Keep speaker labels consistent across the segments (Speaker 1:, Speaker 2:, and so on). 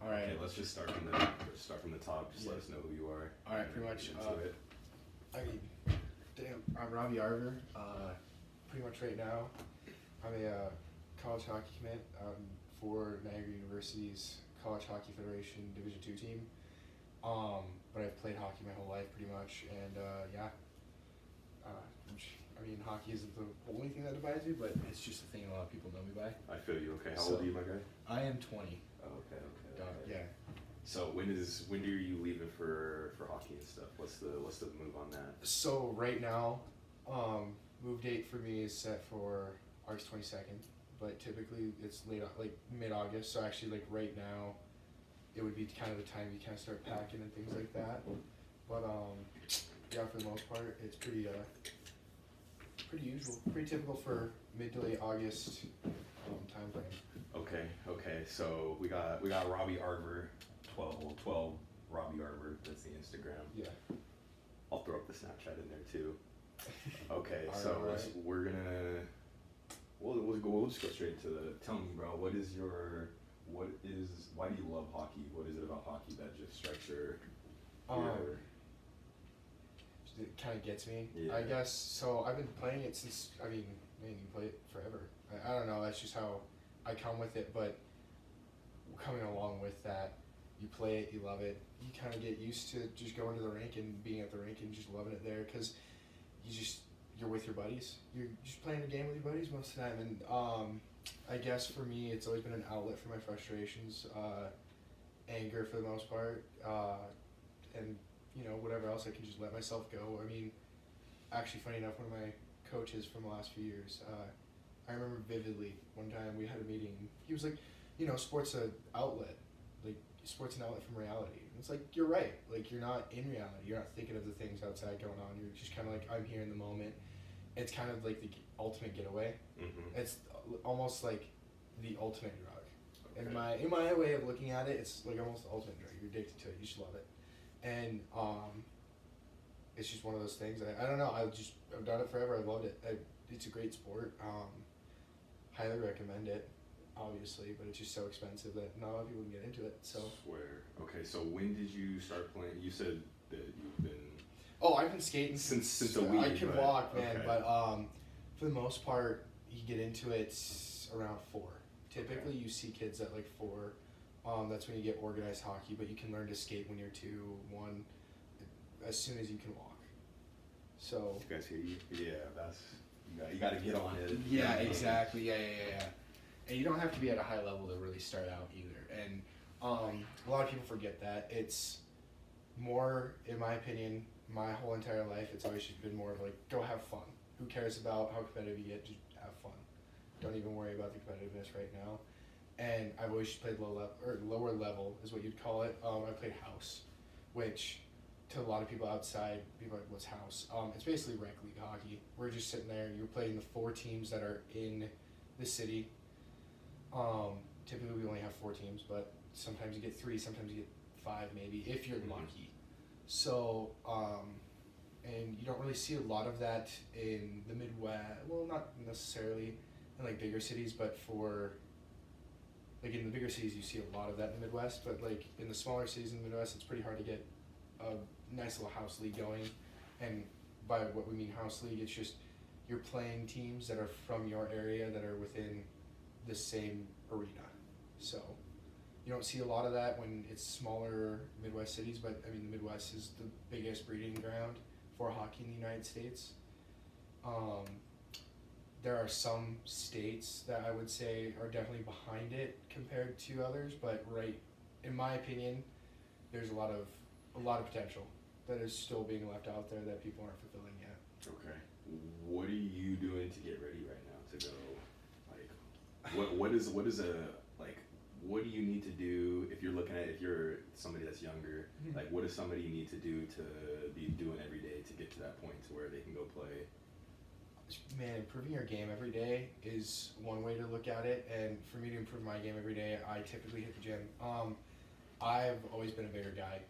Speaker 1: All right.
Speaker 2: Okay, let's just start from the top. Just let us know who you are.
Speaker 1: All right, pretty much.
Speaker 2: It.
Speaker 1: I mean, damn, I'm Robby Arver. Pretty much right now, I'm a college hockey commit for Niagara University's College Hockey Federation Division II team. But I've played hockey my whole life pretty much, and I mean, hockey isn't the only thing that divides me, but it's just the thing a lot of people know me by.
Speaker 2: I feel you. Okay, how old are you, my guy?
Speaker 1: I am 20.
Speaker 2: Oh, okay.
Speaker 1: Yeah.
Speaker 2: So when are you leaving for hockey and stuff? What's the move on that?
Speaker 1: So right now, move date for me is set for August 22nd, but typically it's mid-August. So actually, like right now, it would be kind of the time you kind of start packing and things like that. But yeah, for the most part, it's pretty usual, pretty typical for mid to late August time frame.
Speaker 2: Okay. So we got Robby Arver, 12 Robby Arver. That's the Instagram.
Speaker 1: Yeah.
Speaker 2: I'll throw up the Snapchat in there too. Okay,
Speaker 1: All
Speaker 2: so
Speaker 1: right.
Speaker 2: we're gonna we'll just go straight to tell me, bro. Why do you love hockey? What is it about hockey that just strikes your
Speaker 1: It kind of gets me,
Speaker 2: Yeah.
Speaker 1: I guess. So I've been playing it since, man, you play it forever. I don't know, that's just how I come with it, but coming along with that, you play it, you love it, you kind of get used to just going to the rink and being at the rink and just loving it there, because you're with your buddies. You're just playing a game with your buddies most of the time, and I guess for me, it's always been an outlet for my frustrations, anger for the most part, and whatever else I can just let myself go. I mean, actually, funny enough, one of my coaches from the last few years, I remember vividly one time we had a meeting. He was like, sports an outlet, like sports an outlet from reality. And it's like, you're right. Like, you're not in reality. You're not thinking of the things outside going on. You're just kind of like, I'm here in the moment. It's kind of like the ultimate getaway.
Speaker 2: Mm-hmm.
Speaker 1: It's almost like the ultimate drug.
Speaker 2: Okay.
Speaker 1: In my way of looking at it, it's like almost the ultimate drug. You're addicted to it. You just love it. And it's just one of those things. I don't know. I've done it forever. I've loved it. It's a great sport. Highly recommend it, obviously, but it's just so expensive that not a lot of people can get into it. So.
Speaker 2: Swear. Okay, so when did you start playing? You said that you've been.
Speaker 1: Oh, I've been skating
Speaker 2: since a week.
Speaker 1: I can walk, man,
Speaker 2: okay.
Speaker 1: but for the most part, you get into it around 4. Typically, you see kids at like 4. That's when you get organized hockey, but you can learn to skate when you're 2, 1, as soon as you can walk. So.
Speaker 2: You guys hear you? Yeah, you got to get on it.
Speaker 1: Yeah, exactly. Yeah. And you don't have to be at a high level to really start out either. And a lot of people forget that. It's more, in my opinion, my whole entire life, it's always just been more of like, go have fun. Who cares about how competitive you get? Just have fun. Don't even worry about the competitiveness right now. And I've always played lower level is what you'd call it. I played house, which to a lot of people outside, people are like, what's house? It's basically rec league hockey. We're just sitting there. You're playing the 4 teams that are in the city. Typically, we only have 4 teams, but sometimes you get 3, sometimes you get 5, maybe if you're lucky. So, and you don't really see a lot of that in the Midwest. Well, not necessarily in like bigger cities, but in the bigger cities, you see a lot of that in the Midwest, but like in the smaller cities in the Midwest, it's pretty hard to get a nice little house league going. And by what we mean house league, it's just you're playing teams that are from your area that are within the same arena. So you don't see a lot of that when it's smaller Midwest cities, but I mean the Midwest is the biggest breeding ground for hockey in the United States. There are some states that I would say are definitely behind it compared to others, but in my opinion, there's a lot of potential that is still being left out there that people aren't fulfilling yet.
Speaker 2: Okay. What are you doing to get ready right now to go? Like, what do you need to do if you're somebody that's younger?
Speaker 1: Mm-hmm.
Speaker 2: Like, what does somebody need to do to be doing every day to get to that point to where they can go play?
Speaker 1: Man, improving your game every day is one way to look at it, and for me to improve my game every day, I typically hit the gym. I've always been a bigger guy.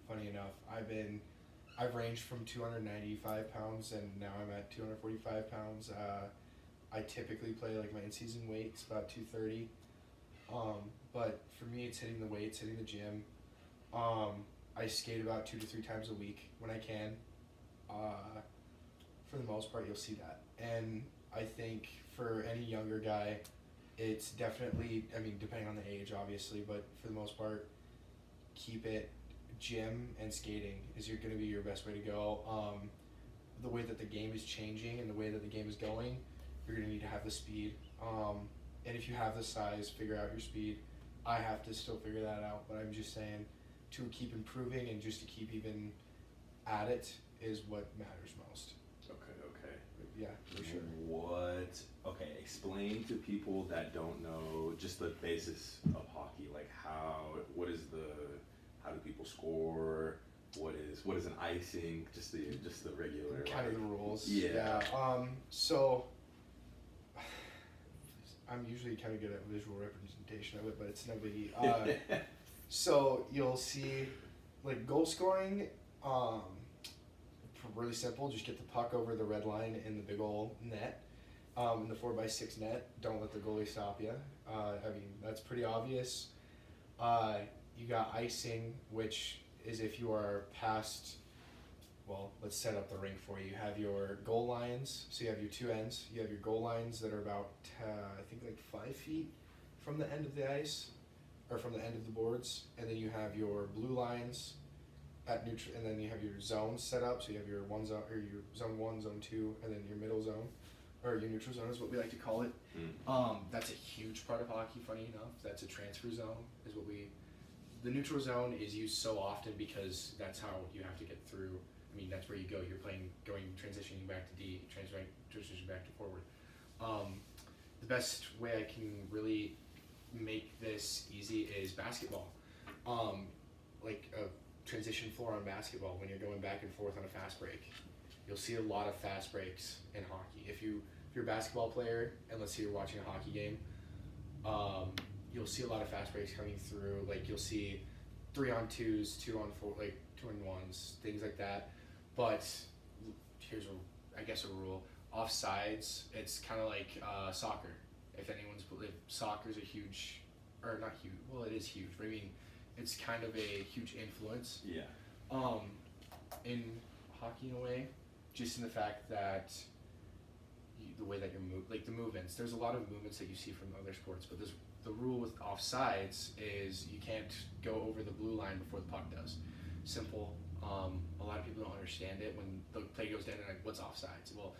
Speaker 1: Funny enough, I've ranged from 295 pounds, and now I'm at 245 pounds. I typically play like my in-season weight, it's about 230. But for me, it's hitting the weights, hitting the gym. I skate about 2 to 3 times a week when I can. For the most part, you'll see that. And I think for any younger guy, it's definitely, I mean, depending on the age, obviously, but for the most part, keep it gym and skating is going to be your best way to go. The way that the game is changing and the way that the game is going, you're going to need to have the speed. And if you have the size, figure out your speed. I have to still figure that out, but I'm just saying to keep improving and just to keep even at it is what matters most.
Speaker 2: Okay.
Speaker 1: Yeah, for sure.
Speaker 2: Okay, explain to people that don't know just the basis of hockey, like how do people score? What is an icing? Just the regular.
Speaker 1: Kind of the rules.
Speaker 2: Yeah.
Speaker 1: So I'm usually kind of good at visual representation of it, but it's no biggie. So you'll see, like, goal scoring, really simple. Just get the puck over the red line in the big ol' net, in the 4x6 net. Don't let the goalie stop you. I mean, that's pretty obvious. You got icing, which is if you are past, well, let's set up the rink for you. You have your goal lines, so you have your two ends. You have your goal lines that are about, I think, like 5 feet from the end of the ice, or from the end of the boards, and then you have your blue lines at neutral, and then you have your zones set up. So you have your one zone, or your zone 1, zone 2, and then your middle zone, or your neutral zone is what we like to call it. That's a huge part of hockey. Funny enough, that's a transfer zone. The neutral zone is used so often because that's how you have to get through. I mean, that's where you go. You're transitioning back to D, transitioning back to forward. The best way I can really make this easy is basketball. Like a transition floor on basketball, when you're going back and forth on a fast break, you'll see a lot of fast breaks in hockey. If you're a basketball player, and let's say you're watching a hockey game, you'll see a lot of fast breaks coming through. Like, you'll see 3-on-2s, 2-on-4, like 2-on-1s, things like that. But here's a rule: offsides. It's kind of like soccer. If soccer's a huge, or not huge. Well, it is huge, but I mean, it's kind of a huge influence.
Speaker 2: Yeah.
Speaker 1: In hockey, in a way, just in the fact that the way that the movements. There's a lot of movements that you see from other sports, but the rule with offsides is you can't go over the blue line before the puck does. Simple. A lot of people don't understand it when the play goes down and like, what's offsides? Well,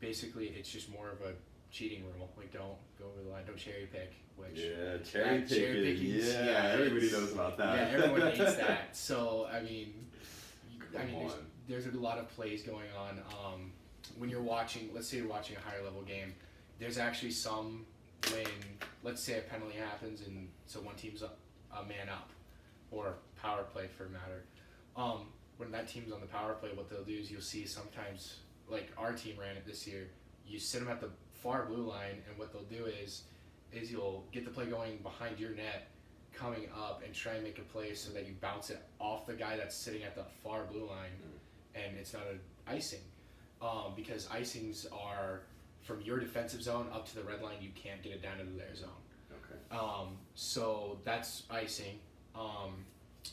Speaker 1: basically it's just more of a cheating rule. Like, don't go over the line, don't cherry pick.
Speaker 2: Cherry picking. Yeah, everybody knows about that.
Speaker 1: Yeah, everyone hates that. So I mean, there's a lot of plays going on. When you're watching, let's say you're watching a higher level game, there's actually some when, let's say a penalty happens and so one team's a man up, or power play for a matter. When that team's on the power play, what they'll do is you'll see sometimes, like our team ran it this year, you sit them at the far blue line, and what they'll do is you'll get the play going behind your net, coming up, and try and make a play so that you bounce it off the guy that's sitting at the far blue line, and it's not an icing. Because icings are from your defensive zone up to the red line, you can't get it down into their zone.
Speaker 2: Okay.
Speaker 1: So that's icing.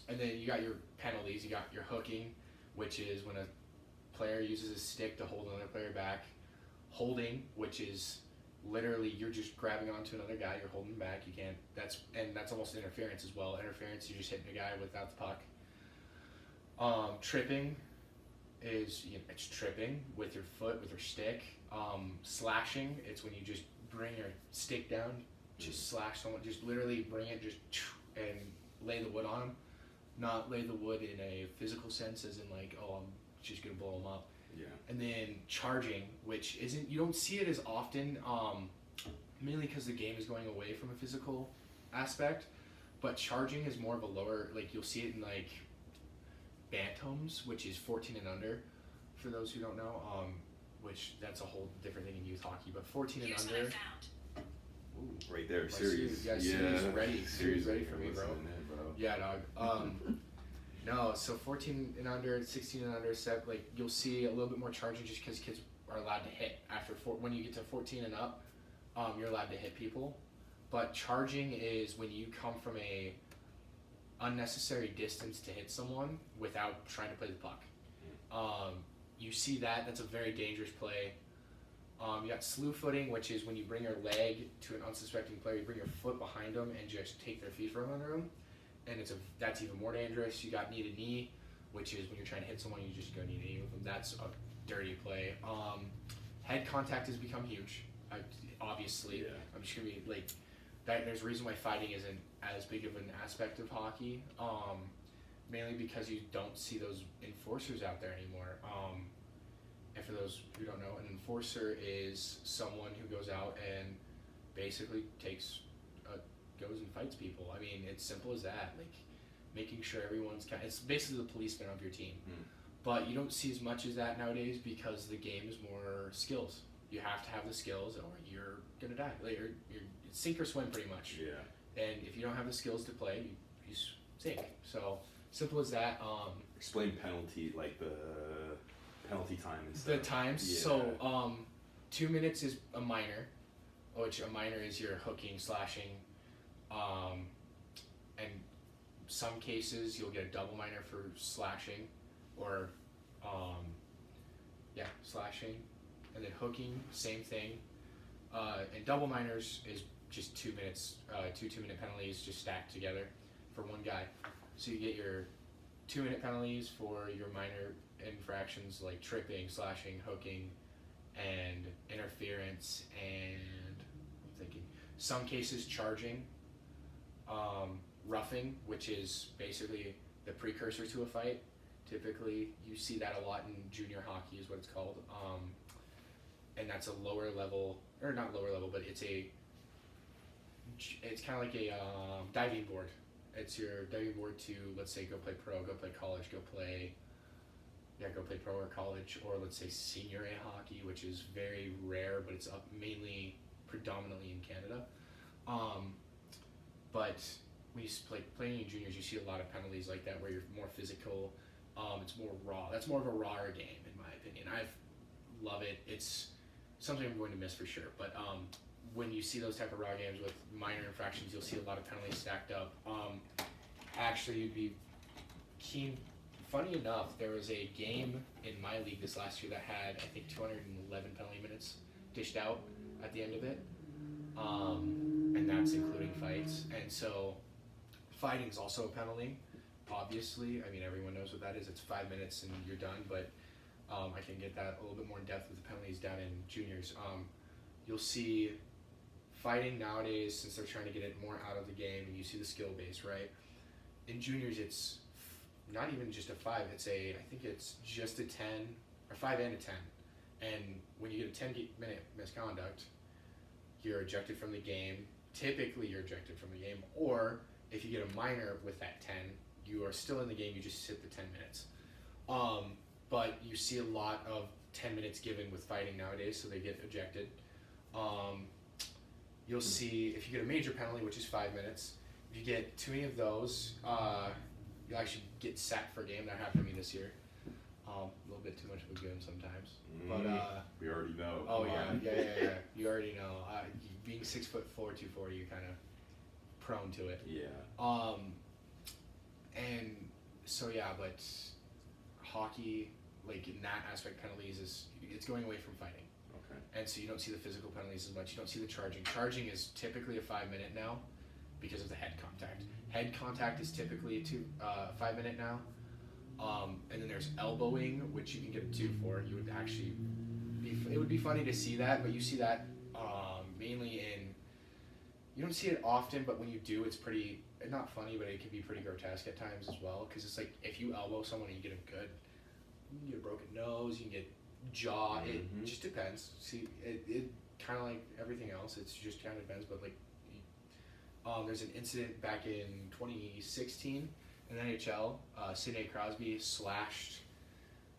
Speaker 1: And then you got your penalties. You got your hooking, which is when a player uses a stick to hold another player back. Holding, which is literally you're just grabbing onto another guy, you're holding back. You can't. That's almost interference as well. Interference, you're just hitting a guy without the puck. Tripping is it's tripping with your foot, with your stick. Slashing, it's when you just bring your stick down, just slash someone, just literally bring it, just and lay the wood on them. Not lay the wood in a physical sense, as in like, oh, I'm just gonna blow them up.
Speaker 2: Yeah.
Speaker 1: And then charging, which isn't, you don't see it as often, mainly because the game is going away from a physical aspect. But charging is more of a lower, like you'll see it in like bantams, which is 14 and under, for those who don't know. Which that's a whole different thing in youth hockey. But 14 and under.
Speaker 2: Ooh, right there, series.
Speaker 1: Series ready. Series ready for me, bro.
Speaker 2: Bro.
Speaker 1: Yeah, dog. No, so 14 and under, 16 and under, like you'll see a little bit more charging just because kids are allowed to hit. When you get to 14 and up, you're allowed to hit people. But charging is when you come from a unnecessary distance to hit someone without trying to play the puck. You see that, that's a very dangerous play. You got slew footing, which is when you bring your leg to an unsuspecting player, you bring your foot behind them and just take their feet from under them, and that's even more dangerous. You got knee to knee, which is when you're trying to hit someone, you just go knee to knee with them. That's a dirty play. Head contact has become huge, obviously.
Speaker 2: Yeah.
Speaker 1: I'm just gonna be like, that. There's a reason why fighting isn't as big of an aspect of hockey, mainly because you don't see those enforcers out there anymore. And for those who don't know, an enforcer is someone who goes out and basically goes and fights people. I mean, it's simple as that. Like, making sure everyone's it's basically the policeman of your team. But you don't see as much as that nowadays because the game is more skills. You have to have the skills or you're gonna die. Like, you're sink or swim pretty much.
Speaker 2: Yeah.
Speaker 1: And if you don't have the skills to play, you sink. So simple as that.
Speaker 2: Explain penalty, like the penalty time and stuff.
Speaker 1: The times.
Speaker 2: Yeah.
Speaker 1: So 2 minutes is a minor, which a minor is your hooking, slashing, and some cases you'll get a double minor for slashing, or slashing, and then hooking, same thing. And double minors is just 2 minutes, two 2-minute penalties just stacked together for one guy. So you get your 2-minute penalties for your minor infractions like tripping, slashing, hooking, and interference, and I'm thinking some cases charging, roughing, which is basically the precursor to a fight. Typically, you see that a lot in junior hockey is what it's called, and that's a lower level, or not lower level, but it's kind of like a diving board. It's your diving board to, let's say, go play pro, go play college, go play pro or college, or let's say senior A hockey, which is very rare, but it's up mainly predominantly in Canada. But when you playing in juniors, you see a lot of penalties like that where you're more physical. It's more raw. That's more of a rawer game, in my opinion. I love it. It's something I'm going to miss for sure. But when you see those type of raw games with minor infractions, you'll see a lot of penalties stacked up. Actually, you'd be keen. Funny enough, there was a game in my league this last year that had, I think, 211 penalty minutes dished out at the end of it, and that's including fights. And so, fighting is also a penalty. Obviously, I mean, everyone knows what that is. It's 5 minutes and you're done. But I can get that a little bit more in depth with the penalties down in juniors. You'll see fighting nowadays, since they're trying to get it more out of the game, and you see the skill base, right? In juniors, it's not even just a 5. I think it's just a 10, or 5 and a 10. And when you get a 10-minute misconduct, you're ejected from the game. Typically, you're ejected from the game. Or if you get a minor with that 10, you are still in the game. You just sit the 10 minutes. But you see a lot of 10 minutes given with fighting nowadays, so they get ejected. You'll see if you get a major penalty, which is 5 minutes. If you get too many of those, you'll actually get sacked for a game. That happened to me this year. A little bit too much of a goon sometimes. But
Speaker 2: we already know.
Speaker 1: Oh yeah. You already know. Being 6'4", 240, you're kind of prone to it.
Speaker 2: Yeah.
Speaker 1: And so but hockey, like in that aspect, penalties it's going away from fighting.
Speaker 2: Okay.
Speaker 1: And so you don't see the physical penalties as much. You don't see the charging. Charging is typically a 5 minute now because of the head contact. Head contact is typically a 5 minute now. And then there's elbowing, which you can get a 2 for. You would actually it would be funny to see that, but you see that mainly you don't see it often, but when you do, it's pretty, not funny, but it can be pretty grotesque at times as well, because it's like if you elbow someone and you get you can get a broken nose, you can get jaw, it just depends. See, it kind of like everything else, it's just kind of depends, but like, there's an incident back in 2016 in the NHL, Sidney Crosby slashed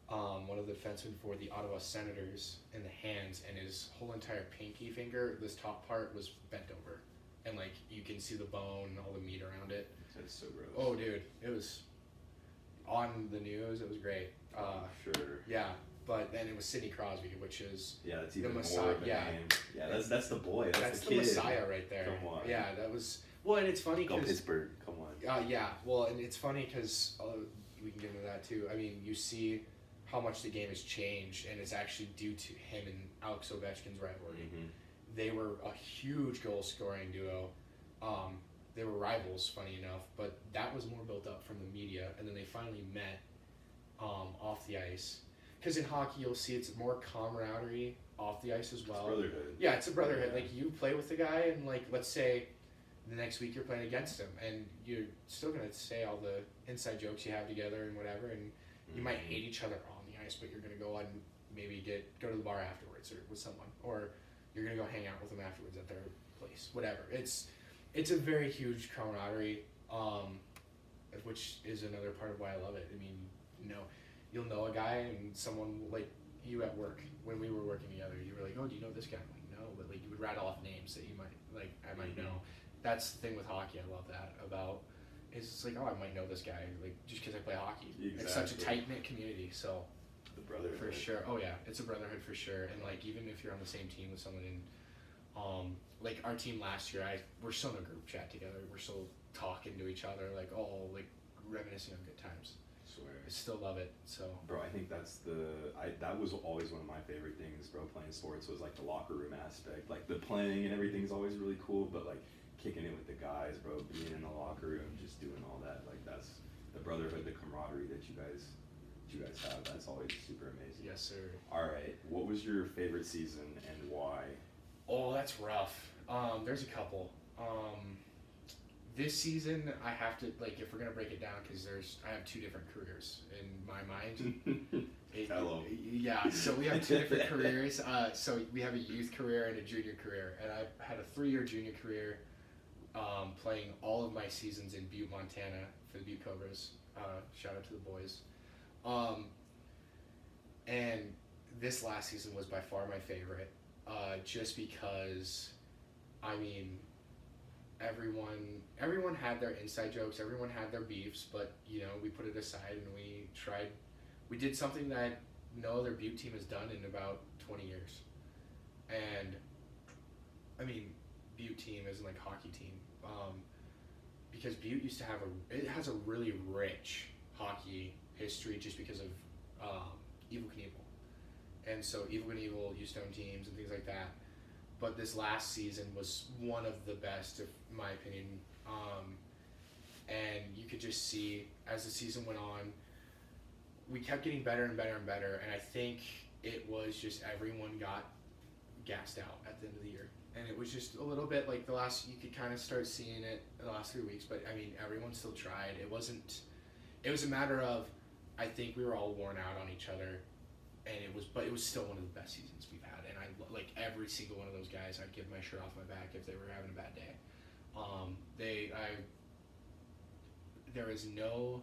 Speaker 1: one of the defensemen for the Ottawa Senators in the hands, and his whole entire pinky finger, this top part, was bent over. And like you can see the bone and all the meat around it.
Speaker 2: That's so gross.
Speaker 1: Oh, dude, it was on the news. It was great.
Speaker 2: Sure.
Speaker 1: Yeah, but then it was Sidney Crosby, which is
Speaker 2: Yeah, that's even
Speaker 1: Messiah,
Speaker 2: more of a
Speaker 1: yeah.
Speaker 2: name. Yeah, that's the boy. That's the
Speaker 1: the
Speaker 2: kid.
Speaker 1: Messiah right there.
Speaker 2: Come on.
Speaker 1: Yeah, that was well, and it's funny
Speaker 2: Go
Speaker 1: because
Speaker 2: Pittsburgh. Come on.
Speaker 1: yeah, well, and it's funny because we can get into that too. I mean, you see how much the game has changed, and it's actually due to him and Alex Ovechkin's rivalry.
Speaker 2: Mm-hmm.
Speaker 1: They were a huge goal scoring duo. They were rivals, funny enough, but that was more built up from the media, and then they finally met off the ice. Because in hockey, you'll see it's more camaraderie off the ice as well.
Speaker 2: It's brotherhood.
Speaker 1: Yeah, it's a brotherhood.
Speaker 2: Yeah.
Speaker 1: Like, you play with the guy, and, like, let's say the next week you're playing against him, and you're still going to say all the inside jokes you have together and whatever, and you might hate each other on the ice, but you're going to go and maybe go to the bar afterwards or with someone, or you're going to go hang out with them afterwards at their place, whatever. It's a very huge camaraderie, which is another part of why I love it. I mean, you'll know a guy, and someone like you at work, when we were working together, you were like, oh, do you know this guy? I'm like, no, but like you would rattle off names that you might, like, I might know. That's the thing with hockey I love that about, is it's like, oh, I might know this guy, like, just because I play hockey.
Speaker 2: Exactly.
Speaker 1: It's such a tight-knit community, so.
Speaker 2: The brotherhood.
Speaker 1: For sure. Oh yeah, it's a brotherhood for sure. And like, even if you're on the same team with someone in, like our team last year, we're still in a group chat together. We're still talking to each other, like, oh, like reminiscing on good times.
Speaker 2: Swear.
Speaker 1: I still love it. So.
Speaker 2: Bro, I think that was always one of my favorite things, bro, playing sports, was like the locker room aspect. Like the playing and everything is always really cool, but like kicking it with the guys, bro, being in the locker room, just doing all that, like that's the brotherhood, the camaraderie that you guys have. That's always super amazing.
Speaker 1: Yes, sir.
Speaker 2: All right, what was your favorite season and why?
Speaker 1: Oh, that's rough. There's a couple. This season, I have to, like, if we're gonna break it down, because I have two different careers in my mind.
Speaker 2: Hello.
Speaker 1: Yeah, so we have two different careers. So we have a youth career and a junior career, and I had a 3-year junior career, playing all of my seasons in Butte, Montana for the Butte Cobras. Shout out to the boys. And this last season was by far my favorite, just because, I mean, everyone had their inside jokes, everyone had their beefs, but, we put it aside and we did something that no other Butte team has done in about 20 years. And, I mean, Butte team isn't like hockey team, because Butte used to it has a really rich hockey history just because of Evil Knievel. And so Evil Knievel used to own teams and things like that. But this last season was one of the best, in my opinion. And you could just see, as the season went on, we kept getting better and better and better. And I think it was just everyone got gassed out at the end of the year. And it was just a little bit like you could kind of start seeing it in the last 3 weeks. But, I mean, everyone still tried. It was a matter of, I think we were all worn out on each other, and it was still one of the best seasons we've had. And I like every single one of those guys. I'd give my shirt off my back if they were having a bad day. There is no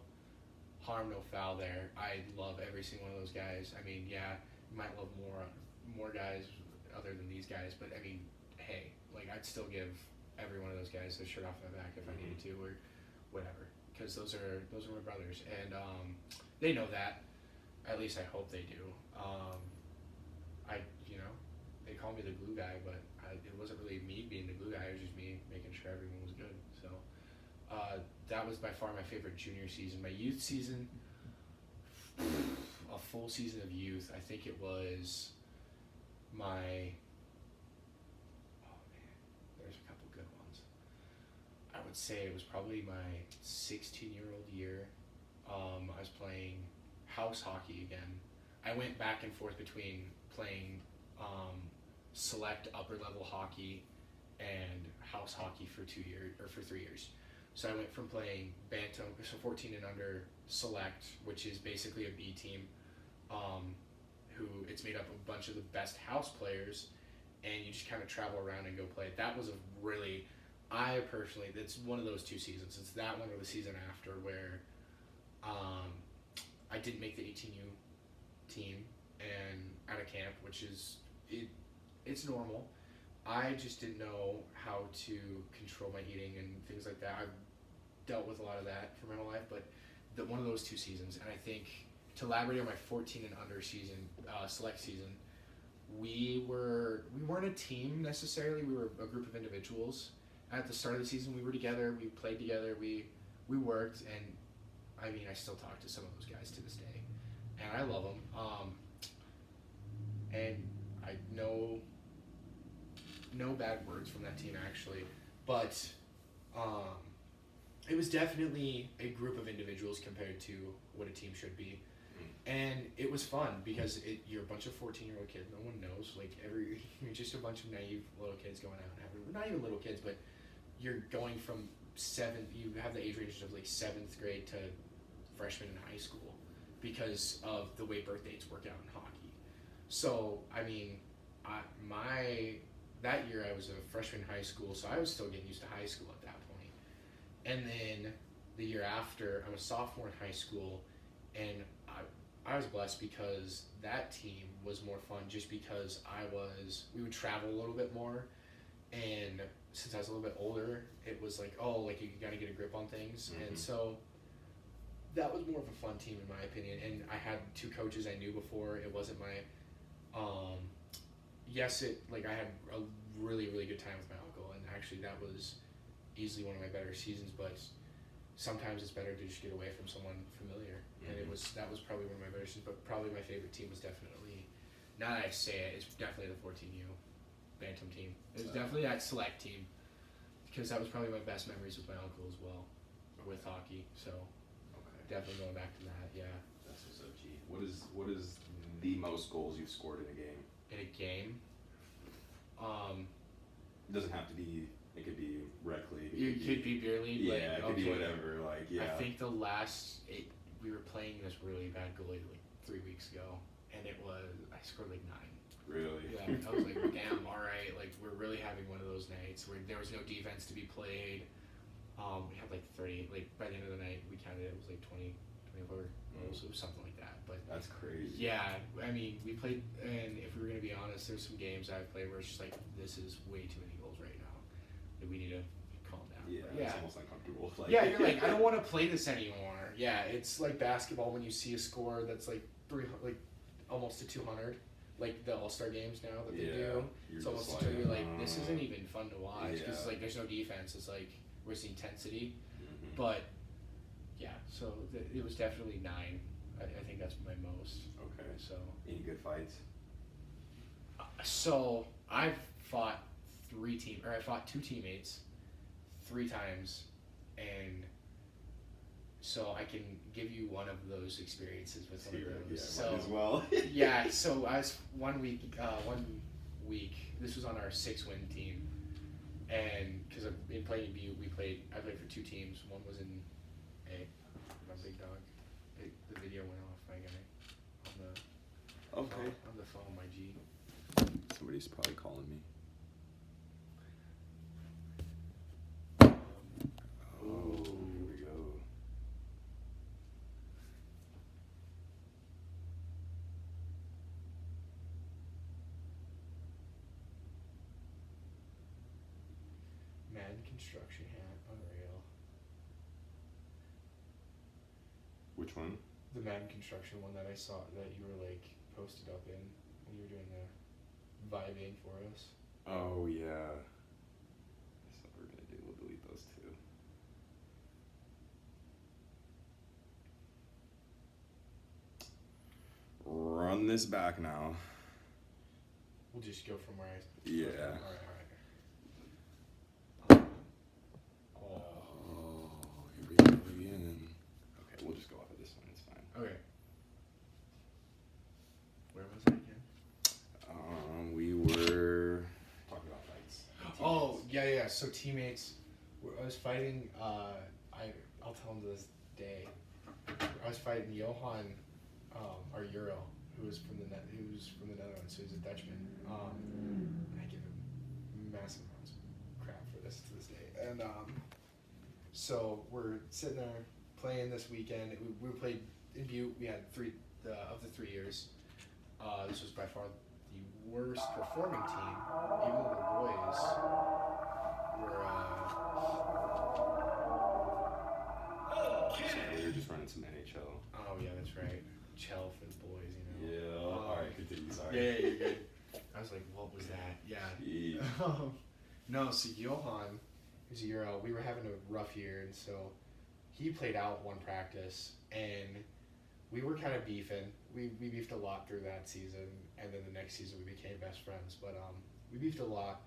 Speaker 1: harm, no foul there. I love every single one of those guys. I mean, yeah, you might love more guys other than these guys, but I mean, hey, like I'd still give every one of those guys a shirt off my back if I needed to, or whatever. Because those are my brothers, and they know that. At least I hope they do. They call me the glue guy, but it wasn't really me being the glue guy. It was just me making sure everyone was good. So that was by far my favorite junior season. My youth season, a full season of youth. I think it was my. Oh man, there's a couple good ones. I would say it was probably my 16-year-old year. I was playing house hockey again. I went back and forth between playing select upper level hockey and house hockey for 2 years or for 3 years. So I went from playing Bantam, so 14 and under select, which is basically a B team, who it's made up of a bunch of the best house players, and you just kind of travel around and go play. That was it's one of those two seasons. It's that one or the season after where I didn't make the 18U team and out of camp, which is it's normal. I just didn't know how to control my eating and things like that. I've dealt with a lot of that for my whole life, but one of those two seasons, and I think to elaborate on my 14 and under season, select season, we weren't a team necessarily. We were a group of individuals. At the start of the season, we were together. We played together. We worked, and I mean, I still talk to some of those guys to this day, and I love them. And I know no bad words from that team actually, but it was definitely a group of individuals compared to what a team should be. And it was fun because you're a bunch of 14-year-old kids. No one knows. Like you're just a bunch of naive little kids going out and having, not even little kids, but you're going from you have the age ranges of like 7th grade to freshman in high school because of the way birth dates work out in hockey. So, I mean, that year I was a freshman in high school, so I was still getting used to high school at that point. And then the year after, I'm a sophomore in high school, and I was blessed because that team was more fun just because we would travel a little bit more, and since I was a little bit older, it was like, you gotta get a grip on things. Mm-hmm. And so that was more of a fun team in my opinion, and I had 2 coaches I knew before. It wasn't my, I had a really, really good time with my uncle, and actually that was easily one of my better seasons, but sometimes it's better to just get away from someone familiar. Mm-hmm. And that was probably one of my better seasons, but probably my favorite team was definitely, now that I say it, it's definitely the 14U Bantam team. It was definitely that select team, because that was probably my best memories with my uncle as well, with hockey, so definitely going back to that, yeah.
Speaker 2: That's what's up, G. What is the most goals you've scored in a game?
Speaker 1: In a game?
Speaker 2: It doesn't have to be, it could be rec league.
Speaker 1: It could be beer league.
Speaker 2: Yeah, it could be whatever.
Speaker 1: I think the last, we were playing this really bad goalie like 3 weeks ago, and I scored like 9.
Speaker 2: Really?
Speaker 1: Yeah, I was like, damn, all right, like we're really having one of those nights where there was no defense to be played. We had like 30, like by the end of the night, we counted it was like 24 goals, it was something like that. But
Speaker 2: that's crazy.
Speaker 1: Yeah, I mean, we played, and if we were gonna be honest, there's some games I've played where it's just like, this is way too many goals right now. Like, we need to calm down.
Speaker 2: Yeah, it's almost uncomfortable. Like,
Speaker 1: yeah, you're like, I don't want to play this anymore. Yeah, it's like basketball when you see a score that's like almost to 200. Like the All-Star games now that they do. It's almost like, you're like, this isn't even fun to watch because it's like there's no defense. It's like where's the intensity? Mm-hmm. But yeah, so it was definitely 9. I think that's my most.
Speaker 2: Okay.
Speaker 1: So
Speaker 2: any good fights?
Speaker 1: So I've fought 2 teammates 3 times, and so I can give you one of those experiences with some of those.
Speaker 2: Yeah, might as well.
Speaker 1: Yeah, so I was one week, this was on our 6-win team, and because in playing in Butte, I played for 2 teams. One was in my big dog. The video went off, my guy, on the phone, my G.
Speaker 2: Somebody's probably calling me. Oh, here we go.
Speaker 1: Madden construction hat, unreal.
Speaker 2: Which one?
Speaker 1: The Madden construction one that I saw that you were like posted up in when you were doing the vibing for us.
Speaker 2: Oh yeah. That's what we're gonna do. We'll delete those 2. Run this back now.
Speaker 1: We'll just go from where I.
Speaker 2: Yeah.
Speaker 1: Alright.
Speaker 2: Oh, here we go again. Okay, we'll just go off of this one. It's fine.
Speaker 1: Okay. Where was I again?
Speaker 2: We were talking about fights.
Speaker 1: Oh, yeah. So teammates, I was fighting. I'll tell him to this day. I was fighting Johan, our Euro, who's from the Netherlands. So he's a Dutchman. I give him massive amounts of crap for this to this day. And so we're sitting there playing this weekend. We played in Butte. We had 3 of the 3 years. This was by far the worst performing team, even though the boys were.
Speaker 2: So we were just running some NHL.
Speaker 1: Oh yeah, that's right. chill for the boys, you know.
Speaker 2: Yeah. All right, continue. Sorry.
Speaker 1: Yeah, you're good. I was like, what was that? Yeah. No, so Johan, who's a Euro, we were having a rough year, and so he played out one practice, and we were kind of beefing. We beefed a lot through that season, and then the next season we became best friends. But we beefed a lot,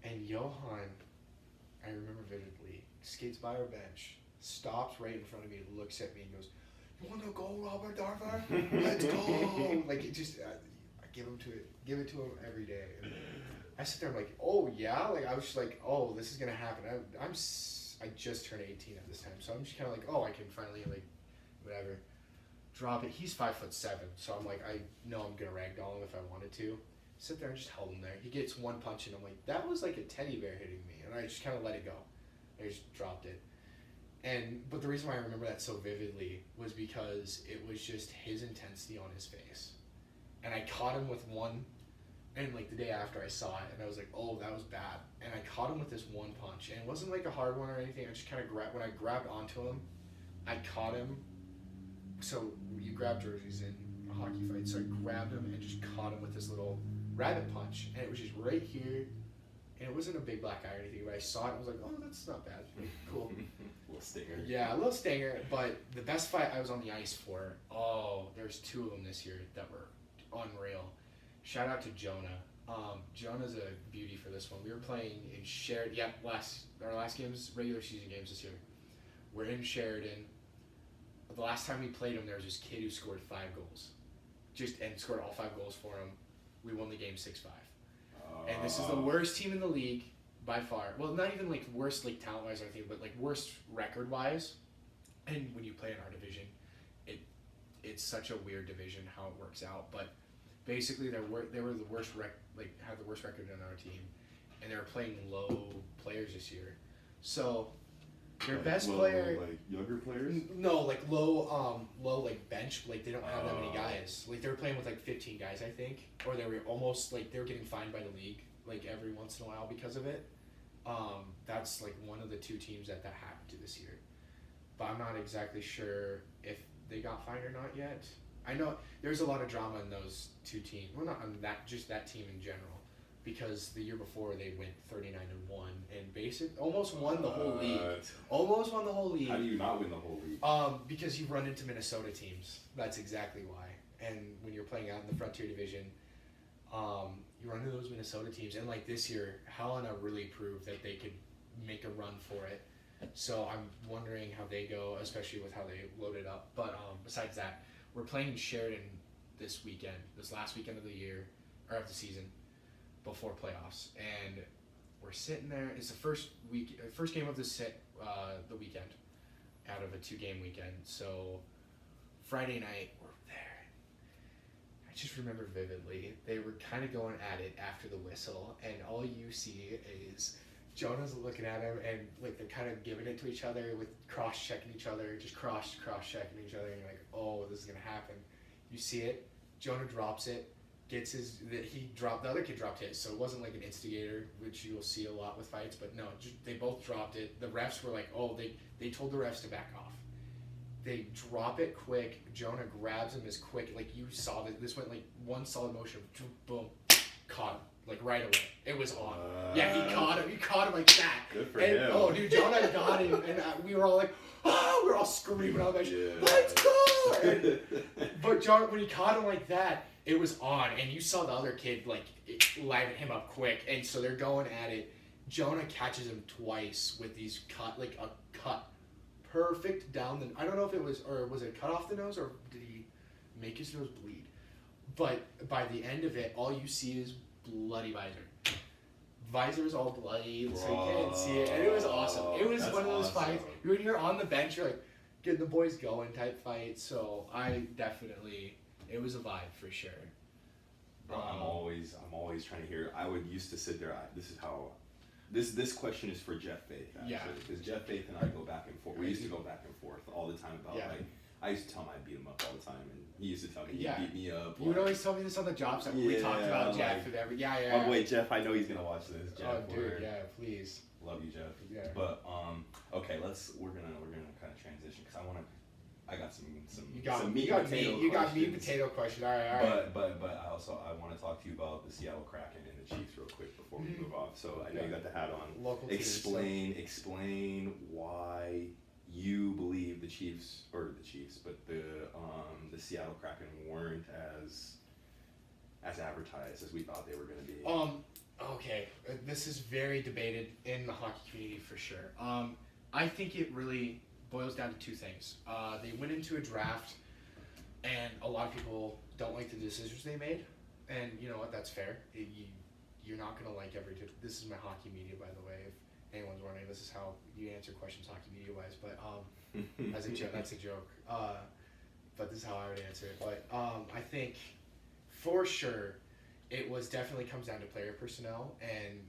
Speaker 1: and Johan, I remember vividly, skates by our bench, stops right in front of me, looks at me, and goes, "You want to go, Robby Arver? Let's go!" Like, it just, I give it to him every day. And I sit there, I'm like, oh yeah, like I was just like, oh, this is gonna happen. I just turned 18 at this time, so I'm just kind of like, oh, I can finally like, whatever, drop it. He's 5'7", so I'm like, I know I'm gonna ragdoll him if I wanted to. Sit there and just held him there. He gets one punch and I'm like, that was like a teddy bear hitting me, and I just kind of let it go. I just dropped it. But the reason why I remember that so vividly was because it was just his intensity on his face, and I caught him with one. And like the day after I saw it, and I was like, oh, that was bad. And I caught him with this one punch, and it wasn't like a hard one or anything. I just kind of when I grabbed onto him, I caught him. So you grab jerseys in a hockey fight, so I grabbed him and just caught him with this little rabbit punch, and it was just right here, and it wasn't a big black eye or anything. But I saw it, and I was like, oh, that's not bad, cool.
Speaker 2: Little stinger.
Speaker 1: Yeah, a little stinger. But the best fight I was on the ice for, there's two of them this year that were unreal. Shout out to Jonah. Jonah's a beauty for this one. We were playing in Sheridan. Yeah, our last games, regular season games this year. We're in Sheridan. The last time we played him, there was this kid who scored 5 goals, and scored all 5 goals for him. We won the game 6-5. And this is the worst team in the league by far. Well, not even like worst like talent wise or anything, but like worst record wise. And when you play in our division, it's such a weird division how it works out, but. Basically, they were the worst had the worst record on our team, and they were playing low players this year. So their best player,
Speaker 2: like younger players.
Speaker 1: No, like low like bench. Like they don't have that many guys. Like they were playing with like 15 guys, I think, or they were almost like they were getting fined by the league like every once in a while because of it. That's like one of the 2 teams that happened to this year, but I'm not exactly sure if they got fined or not yet. I know there's a lot of drama in those 2 teams. Well, not on just that team in general, because the year before they went 39-1 and almost won the whole league. Almost won the whole league.
Speaker 2: How do you not win the whole league?
Speaker 1: Because you run into Minnesota teams. That's exactly why. And when you're playing out in the Frontier Division, you run into those Minnesota teams. And like this year, Helena really proved that they could make a run for it. So I'm wondering how they go, especially with how they loaded up. But besides that. We're playing in Sheridan this last weekend of the year, or of the season, before playoffs, and we're sitting there. It's the first game of the weekend, out of a 2-game weekend. So Friday night, we're there. I just remember vividly, they were kind of going at it after the whistle, and all you see is Jonah's looking at him, and like they're kind of giving it to each other with cross-checking each other, just cross-checking each other, and you're like, oh, this is gonna happen. You see it, Jonah drops it, the other kid dropped his, so it wasn't like an instigator, which you'll see a lot with fights, but no, they both dropped it. The refs were like, oh, they told the refs to back off. They drop it quick, Jonah grabs him as quick, like you saw that this went like one solid motion, boom, caught him. Like right away, it was on. Yeah, he caught him like that.
Speaker 2: Good for him.
Speaker 1: Oh, dude, Jonah got him, and we were all like, we were all screaming on the bench, let's go! But Jonah, when he caught him like that, it was on, and you saw the other kid like liven him up quick, and so they're going at it. Jonah catches him twice with these cut, perfect down the. I don't know if it was it cut off the nose or did he make his nose bleed? But by the end of it, all you see is bloody visor. Visor's all bloody, so you can't see it, and it was awesome. It was one of those fights when you're on the bench, you're like getting the boys going type fight. So it was a vibe for sure.
Speaker 2: Bro, I'm always trying to hear. I would used to sit there. This is how. This question is for Jeff Faith actually, because Jeff Faith and I go back and forth. We used to go back and forth all the time about like. I used to tell him I beat him up all the time, and he used to tell me he beat me up.
Speaker 1: You would always tell me this on the job site when we talked about Jeff and every.
Speaker 2: Oh wait, Jeff, I know he's gonna watch this. Jeff,
Speaker 1: oh dude, please.
Speaker 2: Love you, Jeff.
Speaker 1: Yeah.
Speaker 2: But okay, we're gonna kind of transition because I want to I got some
Speaker 1: You got
Speaker 2: some
Speaker 1: you
Speaker 2: meat
Speaker 1: got
Speaker 2: potato
Speaker 1: meat. You got meat
Speaker 2: questions.
Speaker 1: potato question. All right.
Speaker 2: But I want to talk to you about the Seattle Kraken and the Chiefs real quick before we move off. So I know you got the hat on.
Speaker 1: Local teams,
Speaker 2: Explain why you believe the Chiefs, but the Seattle Kraken weren't as advertised as we thought they were going to be.
Speaker 1: Okay, this is very debated in the hockey community for sure. I think it really boils down to two things. They went into a draft, and a lot of people don't like the decisions they made, and you know what? That's fair. You're not gonna like every. This is my hockey media, by the way. If anyone's wondering, this is how you answer questions hockey media wise. But as a joke, that's a joke. But this is how I would answer it. But I think for sure, it was definitely comes down to player personnel and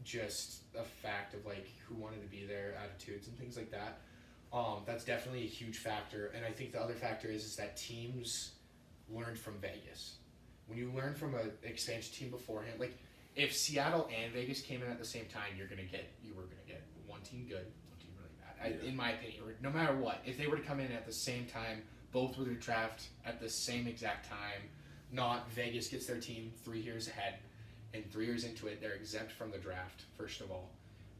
Speaker 1: just a fact of like who wanted to be there, attitudes and things like that. That's definitely a huge factor, and I think the other factor is that teams learned from Vegas. When you learn from an expansion team beforehand, like if Seattle and Vegas came in at the same time, you were gonna get one team good, one team really bad. In my opinion, no matter what, if they were to come in at the same time, both were to draft at the same exact time. Not Vegas gets their team 3 years ahead, and 3 years into it, they're exempt from the draft. First of all,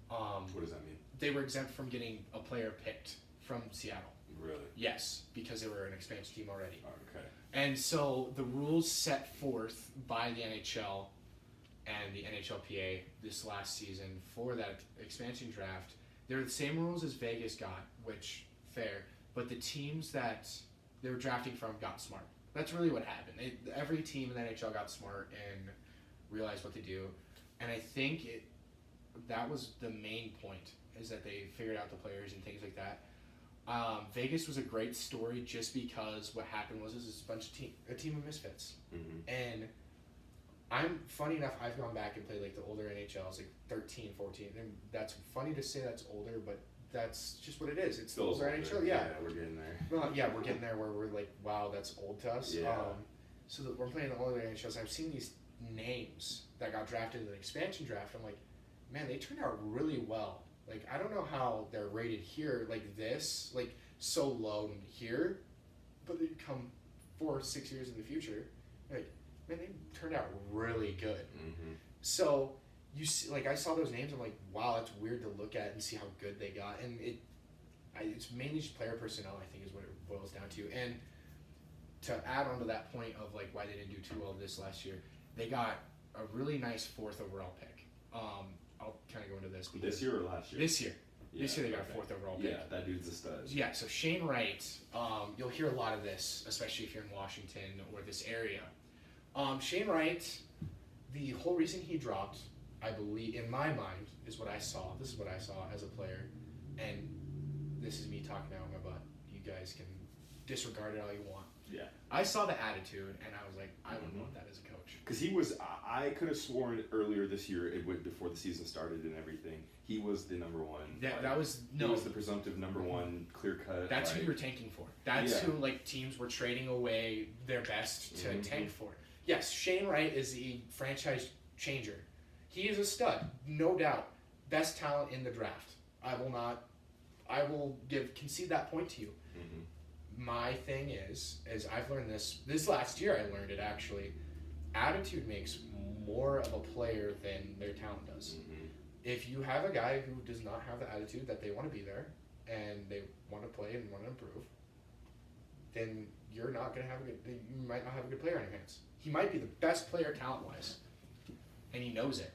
Speaker 2: What does that mean?
Speaker 1: they were exempt from getting a player picked from Seattle.
Speaker 2: Really?
Speaker 1: Yes, because they were an expansion team already.
Speaker 2: Okay.
Speaker 1: And so the rules set forth by the NHL and the NHLPA this last season for that expansion draft, they're the same rules as Vegas got, which fair, but the teams that they were drafting from got smart. That's really what happened. Every team in the NHL got smart and realized what to do, and I think that was the main point, is that they figured out the players and things like that. Vegas was a great story just because what happened was a team of misfits, and funny enough, I've gone back and played like the older NHLs, like 13, 14, and that's funny to say that's older, but that's just what it is. It's the older NHL, yeah.
Speaker 2: We're getting there.
Speaker 1: Well, yeah, we're getting there where we're like, wow, that's old to us.
Speaker 2: Yeah.
Speaker 1: So that we're playing the older NHLs. I've seen these names that got drafted in the expansion draft. I'm like, man, they turned out really well. Like, I don't know how they're rated here like this, like so low here, but they come 4 or 6 years in the future. Like, man, they turned out really good. So you see, like I saw those names, I'm like, wow, that's weird to look at and see how good they got, and it's mainly just player personnel, I think, is what it boils down to. And to add on to that point of like why they didn't do too well this last year, they got a really nice 4th overall pick. I'll kind of go into this.
Speaker 2: This year or last year?
Speaker 1: This year. Yeah, this year they got a 4th overall pick.
Speaker 2: Yeah, that dude's a stud.
Speaker 1: Yeah, so Shane Wright, you'll hear a lot of this, especially if you're in Washington or this area. Shane Wright, the whole reason he dropped, I believe, in my mind, is what I saw. This is what I saw as a player, and this is me talking out of my butt. You guys can disregard it all you want.
Speaker 2: Yeah.
Speaker 1: I saw the attitude, and I was like, I wouldn't want that as a coach.
Speaker 2: Because I could have sworn earlier this year, before the season started and everything, he was the number one. He was the presumptive number one, clear cut.
Speaker 1: That's who you were tanking for. That's who like teams were trading away their best to tank for. Yes, Shane Wright is the franchise changer. He is a stud, no doubt. Best talent in the draft. I will concede that point to you. My thing is I've learned this last year. I learned it actually. Attitude makes more of a player than their talent does. If you have a guy who does not have the attitude that they want to be there and they want to play and want to improve, then you're not gonna have you might not have a good player on your hands. He might be the best player talent wise, and he knows it.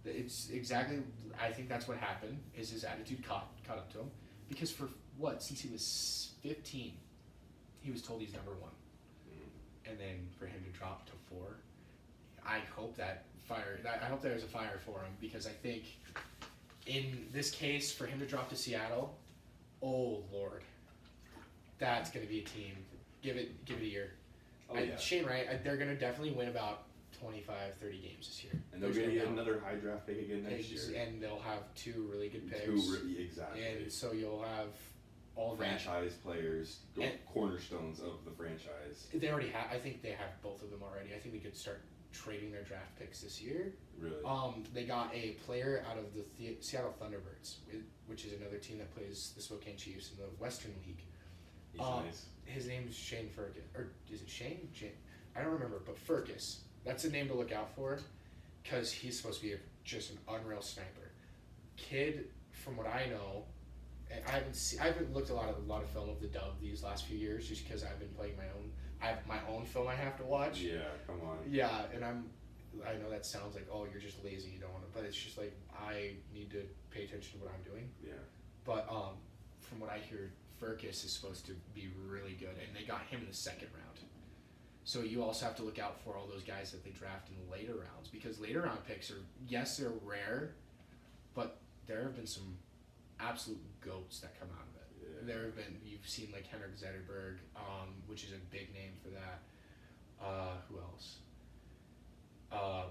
Speaker 1: It's exactly. I think that's what happened. Is his attitude caught up to him, because for since he was 15, he was told he's number one, and then for him to drop to 4, I hope there's a fire for him, because I think in this case for him to drop to Seattle, oh Lord, that's gonna be a team. Give it a year. Shane Wright, they're gonna definitely win about 25, 30 games this year.
Speaker 2: And they're going to get another high draft pick again next year.
Speaker 1: And they'll have 2 really good picks.
Speaker 2: Exactly.
Speaker 1: And so you'll have all
Speaker 2: franchise players, cornerstones of the franchise.
Speaker 1: They already have. I think they have both of them already. I think they could start trading their draft picks this year.
Speaker 2: Really?
Speaker 1: They got a player out of the Seattle Thunderbirds, which is another team that plays the Spokane Chiefs in the Western League.
Speaker 2: He's nice.
Speaker 1: His name's Shane Furcus, or is it Shane? I don't remember, but Furcus. That's a name to look out for, because he's supposed to be just an unreal sniper. Kid, from what I know, and I haven't looked a lot of film of the Dove these last few years, just because I've been playing my own. I have my own film I have to watch.
Speaker 2: Yeah, come on.
Speaker 1: Yeah, and I know that sounds like, oh, you're just lazy, you don't want to, but it's just like, I need to pay attention to what I'm doing.
Speaker 2: Yeah.
Speaker 1: But from what I hear, Furcus is supposed to be really good, and they got him in the second round. So you also have to look out for all those guys that they draft in the later rounds, because later round picks are, yes, they're rare, but there have been some absolute goats that come out of it. Yeah. There have been, you've seen like Henrik Zetterberg, which is a big name for that. Who else?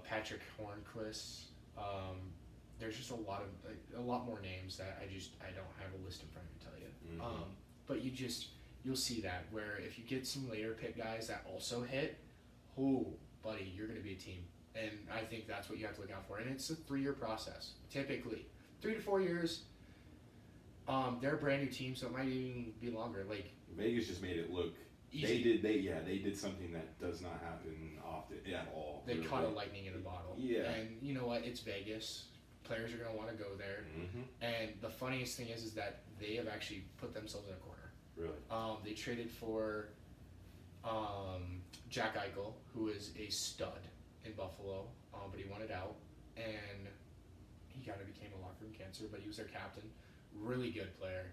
Speaker 1: Patrick Hornquist. There's just a lot more names that I don't have a list in front of me to tell you.
Speaker 2: Mm-hmm.
Speaker 1: But you'll see that where if you get some later pick guys that also hit, oh, buddy, you're going to be a team. And I think that's what you have to look out for. And it's a 3-year process, typically. 3 to 4 years. They're a brand new team, so it might even be longer. Like
Speaker 2: Vegas just made it look easy. They did something that does not happen often at all.
Speaker 1: They caught a lightning in a bottle.
Speaker 2: Yeah.
Speaker 1: And you know what? It's Vegas. Players are going to want to go there.
Speaker 2: Mm-hmm.
Speaker 1: And the funniest thing is that they have actually put themselves in a corner.
Speaker 2: Really?
Speaker 1: They traded for Jack Eichel, who is a stud in Buffalo, but he wanted out, and he kind of became a locker room cancer, but he was their captain. Really good player.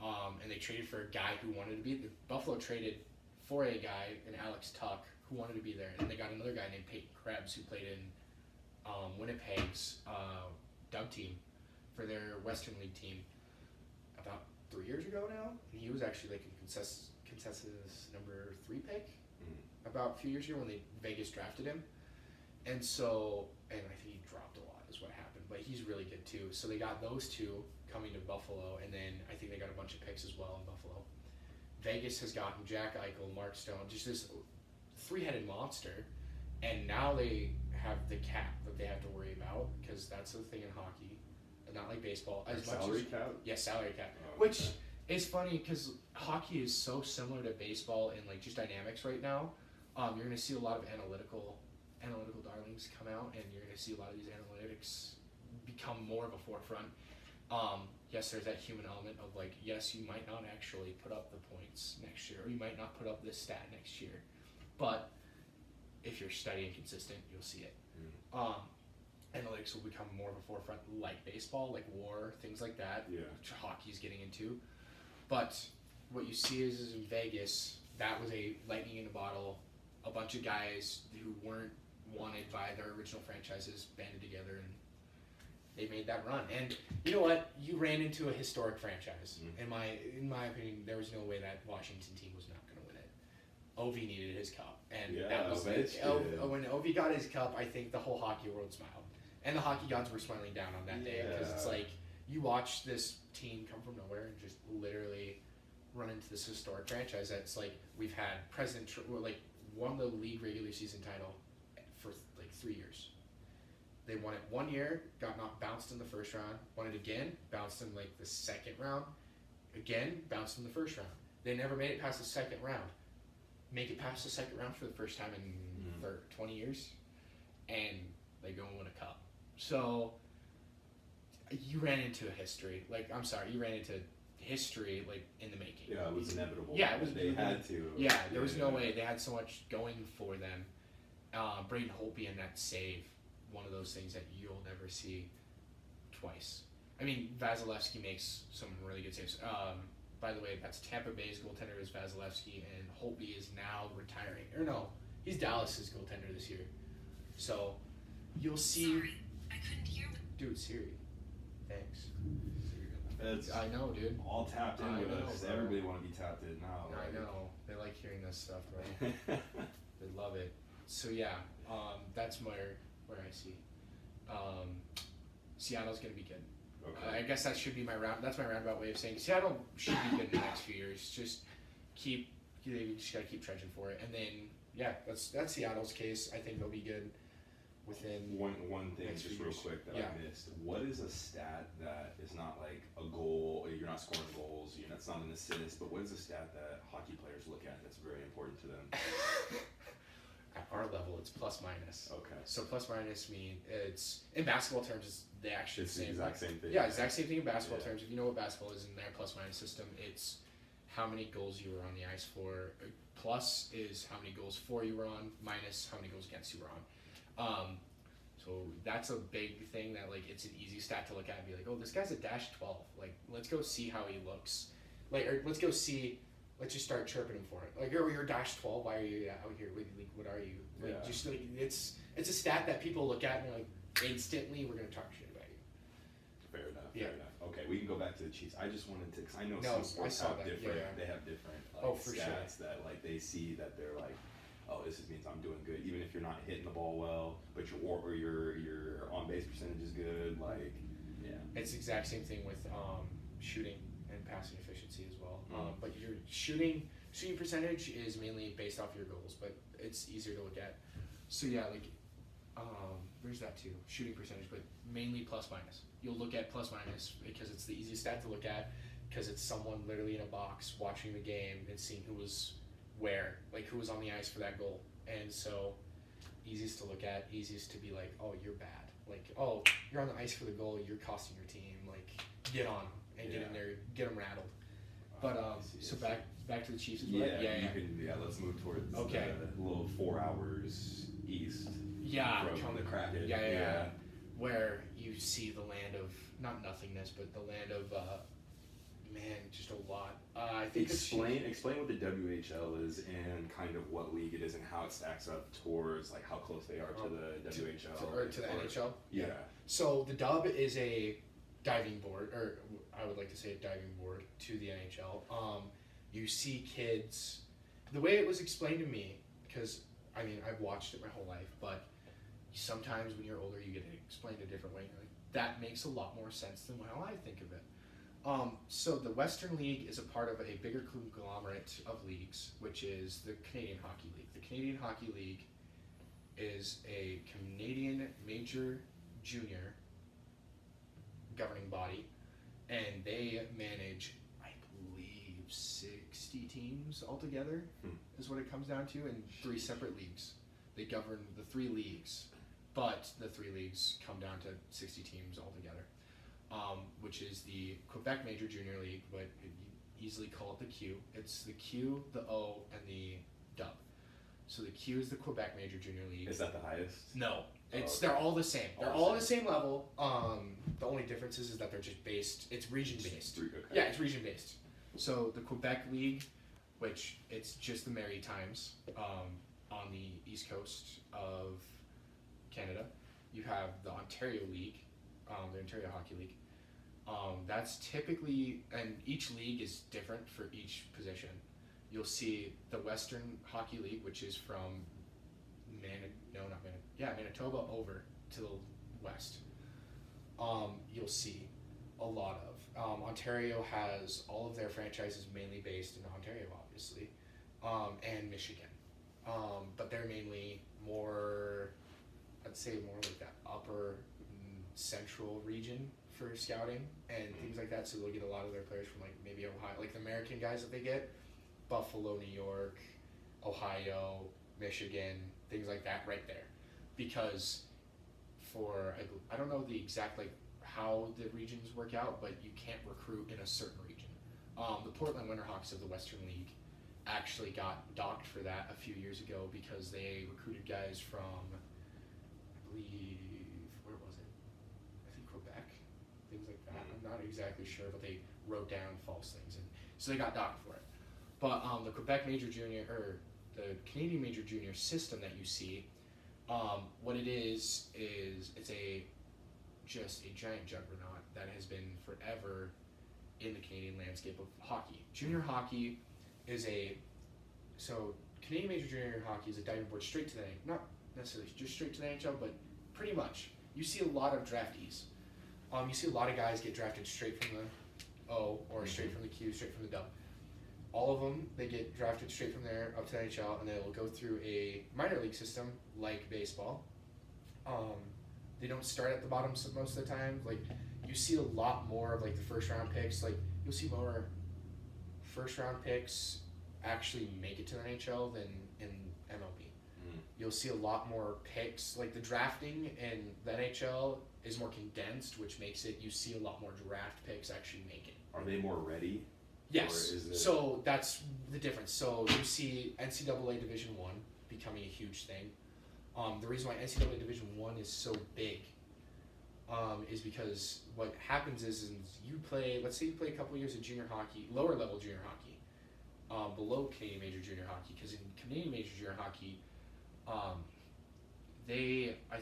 Speaker 1: And they traded for a guy who wanted to be. Buffalo traded for a guy, an Alex Tuck, who wanted to be there, and they got another guy named Peyton Krebs, who played in Winnipeg's dub team for their Western League team about 3 years ago now. And he was actually like a consensus number 3 pick about a few years ago when Vegas drafted him. And so, and I think he dropped a lot is what happened, but he's really good too. So they got those two coming to Buffalo, and then I think they got a bunch of picks as well in Buffalo. Vegas has gotten Jack Eichel, Mark Stone, just this 3-headed monster, and now they have the cap that they have to worry about, because that's the thing in hockey, not like baseball. As much
Speaker 2: salary
Speaker 1: as,
Speaker 2: cap?
Speaker 1: Yes, salary cap.
Speaker 2: Oh,
Speaker 1: which
Speaker 2: okay.
Speaker 1: is funny because hockey is so similar to baseball in like just dynamics right now. You're going to see a lot of analytical darlings come out, and you're going to see a lot of these analytics become more of a forefront. Yes, there's that human element of like, yes, you might not actually put up the points next year, or you might not put up this stat next year, but if you're steady and consistent, you'll see it. Analytics will become more of a forefront, like baseball, like WAR, things like that, which hockey's getting into. But what you see is in Vegas, that was a lightning in a bottle. A bunch of guys who weren't wanted by their original franchises banded together, and they made that run. And you know what? You ran into a historic franchise. In my opinion, there was no way that Washington team was not going to win it. Ovi needed his cup, and that was when Ovi got his cup. I think the whole hockey world smiled, and the hockey gods were smiling down on that day, because it's like you watch this team come from nowhere and just literally run into this historic franchise. That's like we've had won the league regular season title for like 3 years. They won it 1 year, bounced in the first round, won it again, bounced in like the second round, again, bounced in the first round. They never made it past the second round. Make it past the second round for the first time in 20 years, and they go and win a cup. So you ran into a history. You ran into history like in the making.
Speaker 2: Yeah, it was inevitable.
Speaker 1: Yeah, it was.
Speaker 2: They had to.
Speaker 1: Yeah, there was no way. They had so much going for them. Braden Holtby and that save, one of those things that you'll never see twice. I mean, Vasilevsky makes some really good saves. By the way, that's Tampa Bay's goaltender is Vasilevsky, and Holtby is now retiring. Or no, he's Dallas's goaltender this year. So you'll see.
Speaker 3: Sorry, I couldn't hear.
Speaker 1: Dude, Siri. Thanks.
Speaker 2: I
Speaker 1: know, dude.
Speaker 2: All tapped in with us.
Speaker 1: Bro.
Speaker 2: Everybody want to be tapped in now. Right?
Speaker 1: I know. They like hearing this stuff, bro. They love it. So yeah, that's where I see. Seattle's gonna be good.
Speaker 2: Okay.
Speaker 1: I guess that should be that's my roundabout way of saying Seattle should be good in the next few years. They just gotta keep trudging for it, and then yeah, that's Seattle's case. I think they'll be good within
Speaker 2: one thing
Speaker 1: next
Speaker 2: just
Speaker 1: few
Speaker 2: real
Speaker 1: years.
Speaker 2: quick that I missed. What is a stat that is not like a goal? You're not scoring goals. It's not an assist, but what is a stat that hockey players look at that's very important to them?
Speaker 1: At our level, it's plus minus.
Speaker 2: Okay.
Speaker 1: So plus minus mean it's in basketball terms. It's the actual
Speaker 2: It's
Speaker 1: same.
Speaker 2: the exact same thing.
Speaker 1: Yeah, exact same thing in basketball
Speaker 2: Yeah.
Speaker 1: terms. If you know what basketball is in their plus minus system, it's how many goals you were on the ice for. Plus is how many goals for you were on. Minus how many goals against you were on. So that's a big thing that like it's an easy stat to look at and be like, oh, this guy's a -12. Like, let's go see how he looks. Like, or let's go see. Let's just start chirping him for it. Like, oh, you're -12. Why are you out here? Like, what are you? Like,
Speaker 2: Yeah.
Speaker 1: just like it's a stat that people look at and they're like, instantly, we're gonna talk shit about you.
Speaker 2: Fair enough.
Speaker 1: Yeah.
Speaker 2: Fair enough. Okay, we can go back to the Chiefs. I just wanted to, because I know
Speaker 1: No,
Speaker 2: some
Speaker 1: I
Speaker 2: sports
Speaker 1: saw
Speaker 2: have
Speaker 1: that.
Speaker 2: different.
Speaker 1: Yeah, yeah.
Speaker 2: They have different like,
Speaker 1: Oh, for
Speaker 2: stats that like they see that they're like, oh, this means I'm doing good, even if you're not hitting the ball well, but your on base percentage is good. Like, yeah.
Speaker 1: It's the exact same thing with shooting and passing efficiency as well. But your shooting percentage is mainly based off your goals, but it's easier to look at. So yeah, like there's that too, shooting percentage, but mainly plus minus. You'll look at plus minus because it's the easiest stat to look at because it's someone literally in a box watching the game and seeing who was where, like who was on the ice for that goal. And so easiest to look at, easiest to be like, oh, you're bad. Like, oh, you're on the ice for the goal, you're costing your team. Like, get on and get in there, get them rattled. But so back to the Chiefs.
Speaker 2: Yeah. Let's move towards
Speaker 1: okay.
Speaker 2: The little 4 hours east.
Speaker 1: Yeah,
Speaker 2: from the Kraken.
Speaker 1: Yeah. Where you see the land of not nothingness, but the land of just a lot. I think
Speaker 2: explain what the WHL is and kind of what league it is and how it stacks up towards like how close they are to the WHL
Speaker 1: to the NHL.
Speaker 2: Yeah.
Speaker 1: So the Dub is a diving board, or I would like to say a diving board to the NHL. You see kids. The way it was explained to me, because I mean I've watched it my whole life, but sometimes when you're older you get it explained a different way. Like, that makes a lot more sense than how I think of it. So the Western League is a part of a bigger conglomerate of leagues, which is the Canadian Hockey League. The Canadian Hockey League is a Canadian major junior governing body, and they manage, I believe, 60 teams altogether, is what it comes down to, in 3 separate leagues. They govern the 3 leagues, but the 3 leagues come down to 60 teams altogether. Which is the Quebec Major Junior League, but you easily call it the Q. It's the Q, the O, and the Dub. So the Q is the Quebec Major Junior League.
Speaker 2: Is that the highest?
Speaker 1: No, it's
Speaker 2: okay.
Speaker 1: They're all the same. They're all the same level. The only difference is that they're just based. It's region based.
Speaker 2: Okay.
Speaker 1: Yeah, it's region based. So the Quebec League, which it's just the Maritimes on the east coast of Canada. You have the Ontario League, the Ontario Hockey League. That's typically, and each league is different for each position. You'll see the Western Hockey League, which is from Manitoba over to the west. You'll see a lot of. Ontario has all of their franchises mainly based in Ontario, obviously, and Michigan. But they're mainly more, I'd say more like that upper central region for scouting and things like that, so they'll get a lot of their players from like maybe Ohio, like the American guys that they get, Buffalo, New York, Ohio, Michigan, things like that right there. Because I don't know the exact like how the regions work out, but you can't recruit in a certain region. The Portland Winterhawks of the Western League actually got docked for that a few years ago because they recruited guys from, I believe, where was it? I think Quebec, things like that. I'm not exactly sure, but they wrote down false things, and so they got docked for it. But the Quebec Major Junior, or the Canadian Major Junior system that you see, what it is it's just a giant juggernaut that has been forever in the Canadian landscape of hockey. Junior hockey is Canadian Major Junior Hockey is a diving board straight to the, not necessarily just straight to the NHL, but pretty much. You see a lot of draftees. You see a lot of guys get drafted straight from the O, or straight from the Q, straight from the Dub. All of them, they get drafted straight from there up to the NHL, and they will go through a minor league system like baseball. They don't start at the bottom most of the time. Like, you see a lot more of like the first round picks. Like, you'll see more first round picks actually make it to the NHL than in MLB. You'll see a lot more picks. Like the drafting in the NHL is more condensed, which makes it you see a lot more draft picks actually make it.
Speaker 2: Are they more ready?
Speaker 1: Yes.
Speaker 2: Or is it...
Speaker 1: So that's the difference. So you see NCAA Division I becoming a huge thing. The reason why NCAA Division I is so big is because what happens is you play, let's say you play a couple years of junior hockey, lower level junior hockey, below Canadian Major Junior Hockey, because in Canadian Major Junior Hockey, I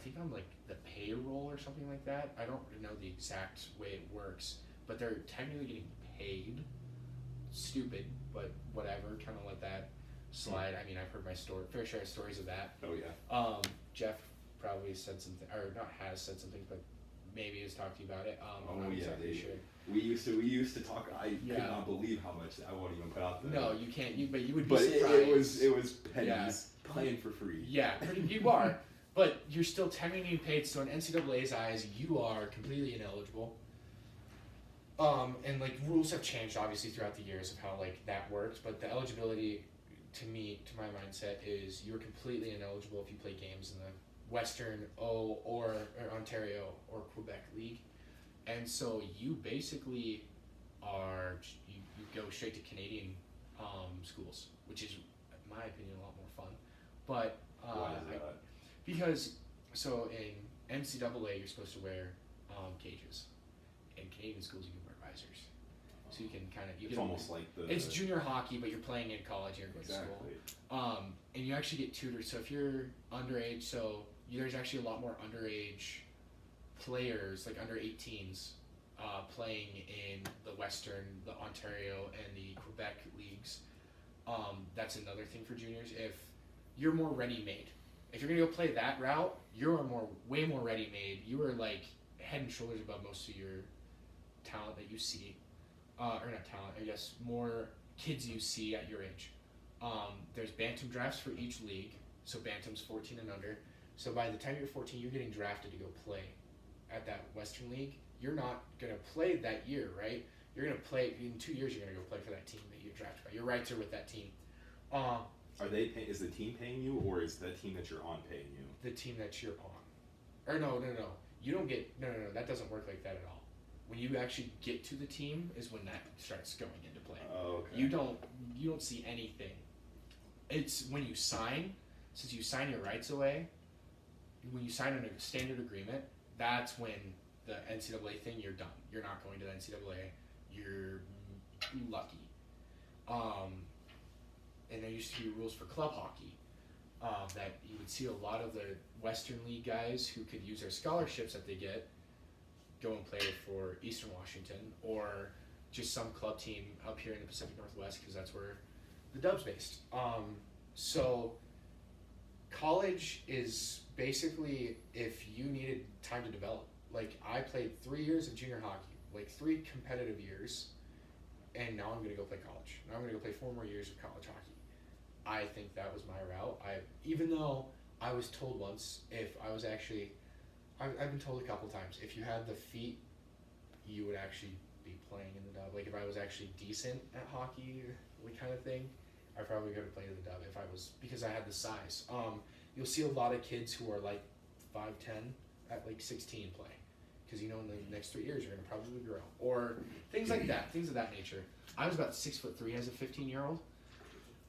Speaker 1: think on like the payroll or something like that. I don't know the exact way it works, but they're technically getting paid. Stupid, but whatever. Kind of let that slide. I mean, I've heard my fair share of stories of that.
Speaker 2: Oh yeah.
Speaker 1: Jeff probably said something, or not has said something, but maybe has talked to you about it. I'm not exactly sure.
Speaker 2: We used to talk. I could not believe how much I won't even put out there.
Speaker 1: No, you can't. But you would be
Speaker 2: but
Speaker 1: surprised.
Speaker 2: it was pennies playing for free.
Speaker 1: Yeah, you are. But you're still technically getting paid, so in NCAA's eyes, you are completely ineligible. And like rules have changed obviously throughout the years of how like that works, but the eligibility to my mindset is you're completely ineligible if you play games in the Western or Ontario or Quebec League. And so you basically you go straight to Canadian schools, which is, in my opinion, a lot more fun. But
Speaker 2: why is that?
Speaker 1: Because so in NCAA you're supposed to wear cages. In Canadian schools you can wear visors. So you can kind of...
Speaker 2: It's almost like
Speaker 1: it's junior hockey, but you're playing in college and you're going to school. And you actually get tutored. So if you're underage, there's actually a lot more underage players, like under 18s, playing in the Western, the Ontario, and the Quebec leagues. That's another thing for juniors. If you're more ready-made, if you're going to go play that route, you're way more ready-made. You are like head and shoulders above most of your talent that you see. Or not talent, I guess more kids you see at your age. There's bantam drafts for each league. So bantam's 14 and under. So by the time you're 14, you're getting drafted to go play at that Western League. You're not going to play that year, right? You're going to play, in 2 years, you're going to go play for that team that you're drafted by. Your rights are with that team.
Speaker 2: Is the team paying you, or is the team that you're on paying you?
Speaker 1: The team that you're on. Or no. You don't get, no, that doesn't work like that at all. When you actually get to the team is when that starts going into play.
Speaker 2: Oh, okay.
Speaker 1: You don't see anything. It's when you sign, since you sign your rights away, when you sign a standard agreement, that's when the NCAA thing, you're done. You're not going to the NCAA. You're lucky. And there used to be rules for club hockey that you would see a lot of the Western League guys who could use their scholarships that they get go and play for Eastern Washington or just some club team up here in the Pacific Northwest because that's where the Dub's based. So college is basically if you needed time to develop. Like I played 3 years of junior hockey, like 3 competitive years, and now I'm going to go play college. Now I'm going to go play 4 more years of college hockey. I think that was my route. Even though I was told once, if I was actually, I've been told a couple times, if you had the feet, you would actually be playing in the Dub. Like if I was actually decent at hockey, kind of thing, I probably could have played in the Dub if I was, because I had the size. You'll see a lot of kids who are like 5'10" at like 16 play. Because in the next 3 years you're going to probably grow. Or things like that, things of that nature. I was about 6'3" as a 15-year-old.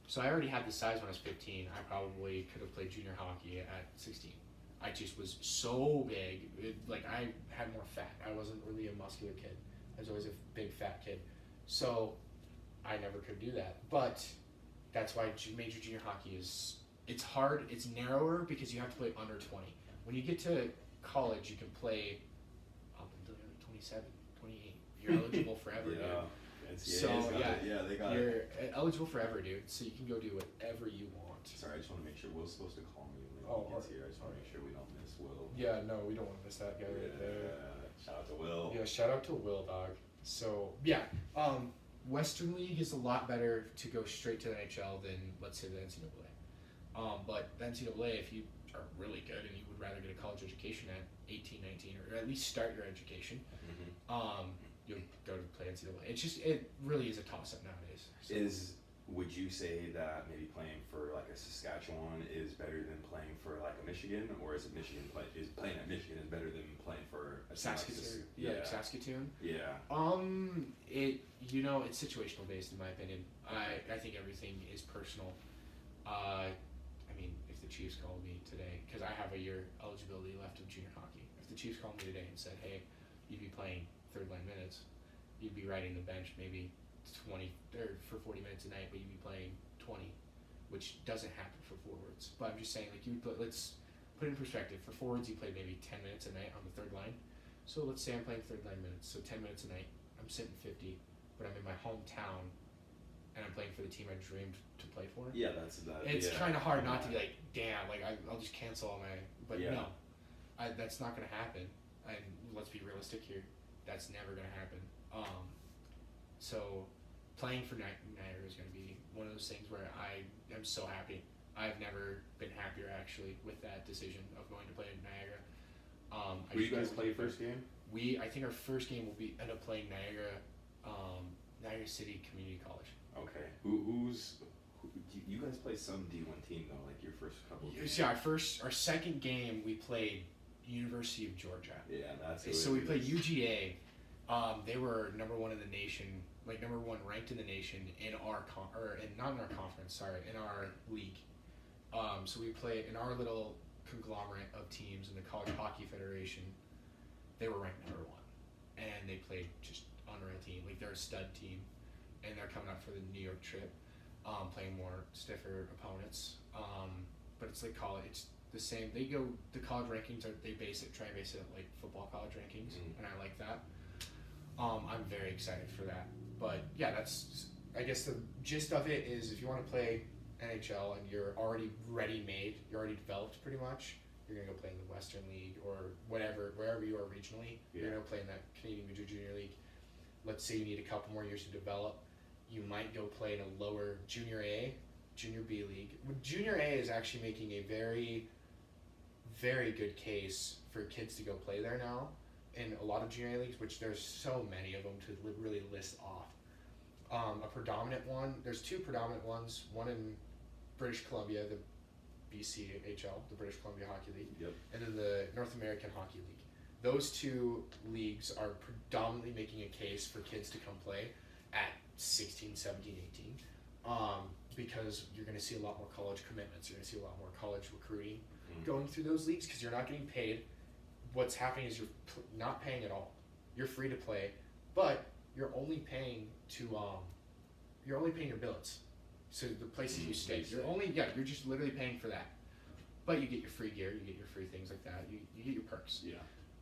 Speaker 1: So I already had the size when I was 15. I probably could have played junior hockey at 16. I just was so big. I had more fat. I wasn't really a muscular kid. I was always a big fat kid. So I never could do that. But that's why major junior hockey it's hard. It's narrower because you have to play under 20. When you get to college, you can play up until you're 27, 28. You're eligible forever, dude. So
Speaker 2: they got
Speaker 1: you're eligible forever, dude. So you can go do whatever you want.
Speaker 2: Sorry, I just want to make sure Will's supposed to call me when he gets here. I just want to make sure we don't miss Will.
Speaker 1: Yeah, no, we don't want to miss that guy right there.
Speaker 2: Shout out to Will.
Speaker 1: Yeah, shout out to Will, dog. So yeah, Western League is a lot better to go straight to the NHL than let's say the NCAA. But the NCAA, if you are really good and you would rather get a college education at 18, 19, or at least start your education, you'll go to play NCAA. It really is a toss up nowadays. So.
Speaker 2: Would you say that maybe playing for like a Saskatchewan is better than playing for like a Michigan, or is playing at Michigan is better than playing for a
Speaker 1: Saskatoon? Saskatoon.
Speaker 2: Yeah.
Speaker 1: It's situational based in my opinion. I think everything is personal. If the Chiefs called me today, because I have a year eligibility left of junior hockey. If the Chiefs called me today and said, "Hey, you'd be playing third line minutes, you'd be riding the bench maybe 20 or for 40 minutes a night, but you'd be playing 20, which doesn't happen for forwards. But I'm just saying, like, let's put it in perspective. For forwards, you play maybe 10 minutes a night on the third line. So let's say I'm playing third line minutes, so 10 minutes a night. I'm sitting 50, but I'm in my hometown, and I'm playing for the team I dreamed to play for.
Speaker 2: Yeah, that's that.
Speaker 1: It's kind of hard not to be like, damn, like I'll just cancel all my. But no, that's not gonna happen. And let's be realistic here, that's never gonna happen. So playing for Niagara is gonna be one of those things where I am so happy. I've never been happier actually with that decision of going to play in Niagara.
Speaker 2: Will you guys play first game?
Speaker 1: I think our first game will be end up playing Niagara City Community College.
Speaker 2: Okay. You guys play some D1 team though, like your first couple of games?
Speaker 1: Yeah, our second game we played University of Georgia.
Speaker 2: Yeah, that's it.
Speaker 1: So we played UGA. They were number one in the nation, like number one ranked in the nation in our not in our conference, sorry, in our league. So we played in our little conglomerate of teams in the College Hockey Federation. They were ranked number one, and they played just unreal team. Like they're a stud team, and they're coming up for the New York trip, playing more stiffer opponents. But it's like college. It's the same. The college rankings try and base it like football college rankings, and I like that. I'm very excited for that. But yeah, I guess the gist of it is if you want to play NHL and you're already ready-made, you're already developed pretty much, you're going to go play in the Western League or wherever you are regionally. Yeah. You're going to play in that Canadian Major Junior League. Let's say you need a couple more years to develop. You might go play in a lower Junior A, Junior B League. Junior A is actually making a very, very good case for kids to go play there now in a lot of Junior A leagues, which there's so many of them to really list off. A predominant one, there's two predominant ones, one in British Columbia, the BCHL, the British Columbia Hockey League,
Speaker 2: yep.
Speaker 1: And then the North American Hockey League. Those two leagues are predominantly making a case for kids to come play at 16, 17, 18, because you're going to see a lot more college commitments, you're going to see a lot more college recruiting going through those leagues because you're not getting paid. What's happening is you're not paying at all. You're free to play, but you're only paying your billets. So the places you stay, you're just literally paying for that. But you get your free gear, you get your free things like that, you get your perks.
Speaker 2: Yeah.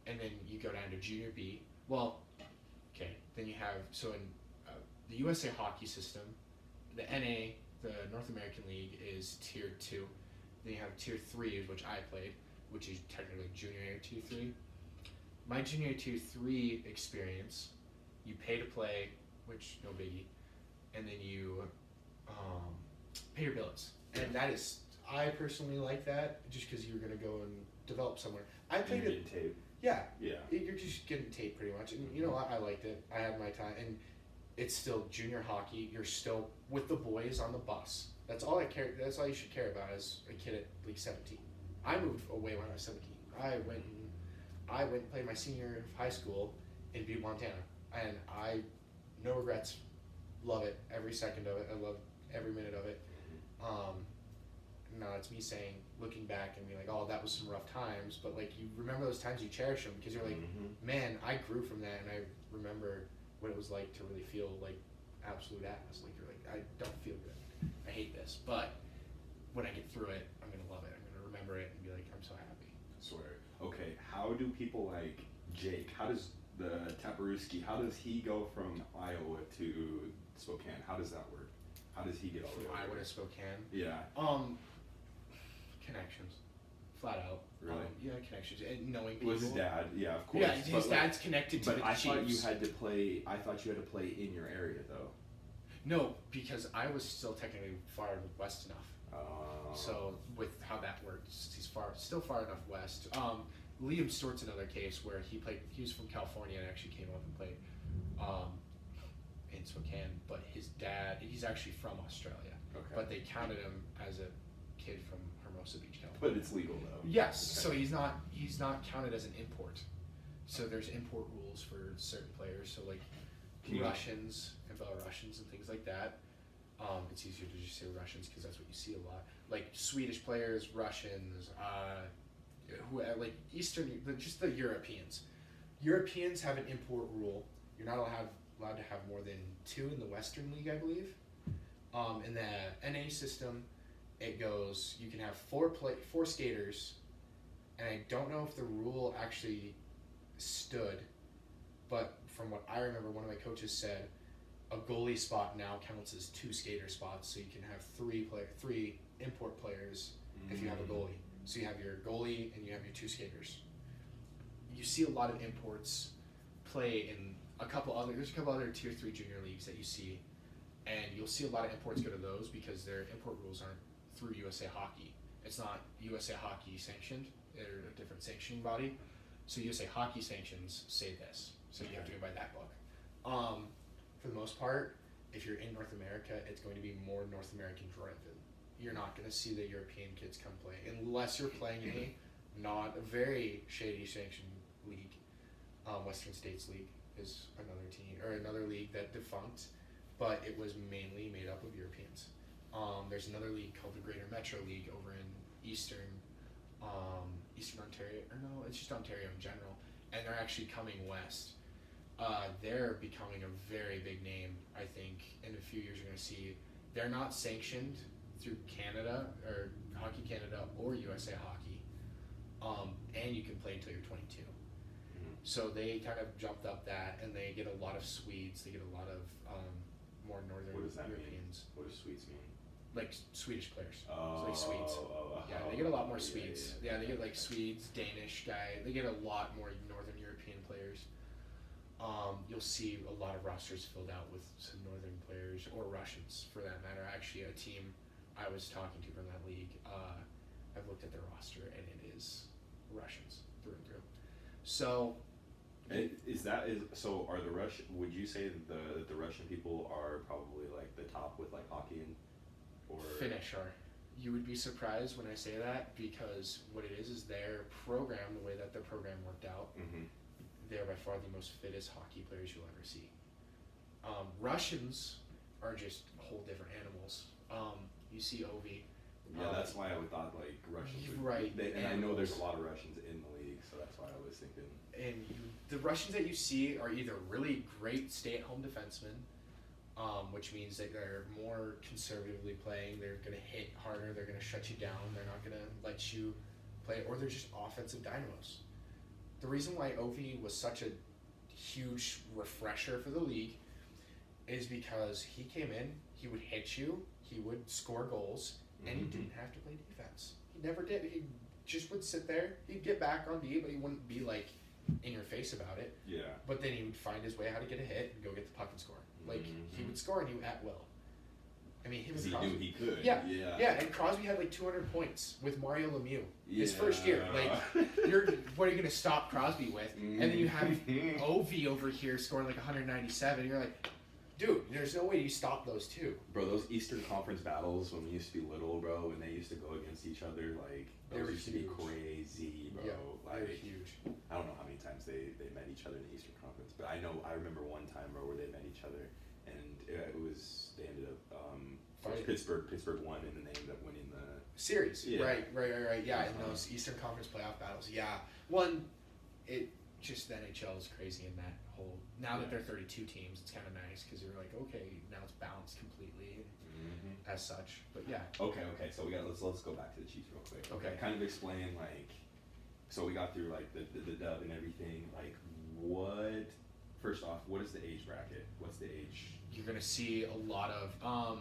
Speaker 1: And then you go down to Junior B. Well, okay, then you have, so in the USA hockey system, the NA, the North American League is Tier 2. Then you have Tier 3, which I played, which is technically Junior A Tier 3. My Junior A Tier 3 experience, you pay to play, which no biggie, and then you pay your billets. And that is, I personally like that, just because you're going to go and develop somewhere. I played it.
Speaker 2: Tape.
Speaker 1: Yeah.
Speaker 2: Yeah.
Speaker 1: You're just getting tape pretty much. And you know what? I liked it. I had my time. And it's still junior hockey. You're still with the boys on the bus. That's all I care. That's all you should care about as a kid at like 17. I moved away when I was 17. I went and played my senior year of high school in Butte, Montana. And no regrets. Love it. Every second of it. I love every minute of it. Now it's me saying, looking back and being like, oh, that was some rough times, but like you remember those times, you cherish them because you're like, man, I grew from that, and I remember what it was like to really feel like absolute ass. Like you're like, I don't feel good, I hate this, but when I get through it, I'm gonna love it. I'm gonna remember it and be like, I'm so happy.
Speaker 2: I swear. Okay, how do people like Jake? How does the Taparuski? How does he go from Iowa to Spokane? How does that work? How does he get all the way?
Speaker 1: Iowa to Spokane?
Speaker 2: Yeah.
Speaker 1: Connections, flat out.
Speaker 2: Really?
Speaker 1: Yeah, connections and knowing people.
Speaker 2: Was his dad? Yeah, of course.
Speaker 1: Yeah, his dad's connected to the Chiefs.
Speaker 2: But I thought you had to play. I thought you had to play in your area though.
Speaker 1: No, because I was still technically far west enough. So with how that works, he's still far enough west. Liam Stewart's another case where he was from California and actually came up and played in Spokane, but his dad, he's actually from Australia,
Speaker 2: Okay.
Speaker 1: but they counted him as a kid from Hermosa Beach, California.
Speaker 2: But it's legal though.
Speaker 1: Yes,
Speaker 2: Okay.
Speaker 1: so he's not counted as an import. So there's import rules for certain players. So like Russians and Belarusians and things like that. It's easier to just say Russians because that's what you see a lot. Like Swedish players, Russians, like just the Europeans. Europeans have an import rule. You're not allowed to have more than 2 in the Western League, I believe. In the NA system, it goes, you can have 4 skaters, and I don't know if the rule actually stood, but from what I remember, one of my coaches said a goalie spot now counts as 2 skater spots, so you can have 3 import players if you have a goalie. So you have your goalie and you have your 2 skaters. You see a lot of imports play in there's a couple other tier 3 junior leagues that you see, and you'll see a lot of imports go to those because their import rules aren't through USA Hockey. It's not USA Hockey sanctioned. They're a different sanctioning body. So USA Hockey sanctions say this. So you have to go by that book. For the most part, if you're in North America, it's going to be more North American driven. You're not going to see the European kids come play unless you're playing in a very shady sanctioned league. Western States League is another league that defunct, but it was mainly made up of Europeans. There's another league called the Greater Metro League over in Eastern Ontario, or no, it's just Ontario in general, and they're actually coming west. They're becoming a very big name. I think in a few years you're going to see they're not sanctioned through Canada or Hockey Canada or USA Hockey, and you can play until you're 22. So they kind of jumped up that, and they get a lot of Swedes. They get a lot of more northern
Speaker 2: What does that
Speaker 1: Europeans.
Speaker 2: mean? What does Swedes mean?
Speaker 1: Like Swedish players.
Speaker 2: Oh,
Speaker 1: so like Swedes. Yeah, they get a lot more Swedes. Yeah, they get like Swedes, Danish guy. They get a lot more northern European players. You'll see a lot of rosters filled out with some northern players or Russians, for that matter. Actually, a team I was talking to from that league, I've looked at their roster and it is Russians through and through. So.
Speaker 2: Are the Russian? Would you say that the Russian people are probably like the top with like hockey or
Speaker 1: Finnish are? You would be surprised when I say that, because what it is their program, the way that their program worked out. They're by far the most fittest hockey players you'll ever see. Russians are just whole different animals. You see Ovi.
Speaker 2: Yeah, that's why I would thought like Russians.
Speaker 1: Right.
Speaker 2: And I know there's a lot of Russians in the league, so that's why I was thinking.
Speaker 1: And the Russians that you see are either really great stay-at-home defensemen, which means that they're more conservatively playing. They're going to hit harder. They're going to shut you down. They're not going to let you play, or they're just offensive dynamos. The reason why Ovi was such a huge refresher for the league is because he came in, he would hit you, he would score goals, and he didn't have to play defense. He never did. He just would sit there. He'd get back on D, but he wouldn't be like in your face about it.
Speaker 2: Yeah.
Speaker 1: But then he would find his way how to get a hit and go get the puck and score. Like he would score and you at will. I mean, him and Crosby.
Speaker 2: He knew he could.
Speaker 1: Yeah, and Crosby had like 200 points with Mario Lemieux his first year. Like, what are you gonna stop Crosby with? And then you have Ovi over here scoring like 197. You're like, dude, there's no way you stop those two.
Speaker 2: Bro, those Eastern Conference battles when we used to be little, bro, when they used to go against each other, like those used to be crazy, bro.
Speaker 1: Yeah,
Speaker 2: like,
Speaker 1: they were huge.
Speaker 2: I don't know how many times they met each other in the Eastern Conference, but I remember one time, bro, where they met each other, and they ended up Pittsburgh won, and then they ended up winning the
Speaker 1: series.
Speaker 2: Yeah.
Speaker 1: Right. Yeah, in those Eastern Conference playoff battles. Yeah, it just the NHL is crazy in that whole. Now that they're 32 teams, it's kind of nice because you're like, okay, now it's balanced completely as such. But yeah.
Speaker 2: Okay. So let's go back to the Chiefs real quick.
Speaker 1: Okay.
Speaker 2: Kind of explain like, so we got through like the dub and everything. Like, first off, what is the age bracket? What's the age?
Speaker 1: You're gonna see a lot of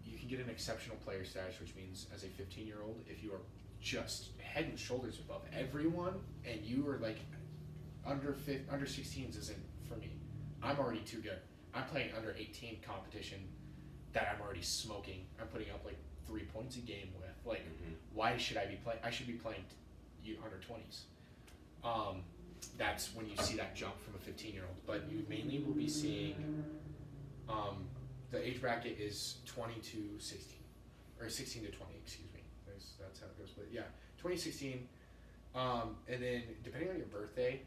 Speaker 1: you can get an exceptional player status, which means as a 15-year-old, if you are just head and shoulders above everyone, and you are like under 16s isn't for me. I'm already too good. I'm playing under 18 competition that I'm already smoking. I'm putting up like 3 points a game with. Like, why should I be playing? I should be playing under 20s. That's when you see that jump from a 15-year-old. But but you mainly will be seeing the age bracket is 20 to 16, or 16 to 20, excuse me. That's how it goes. But yeah, 2016, and then depending on your birthday,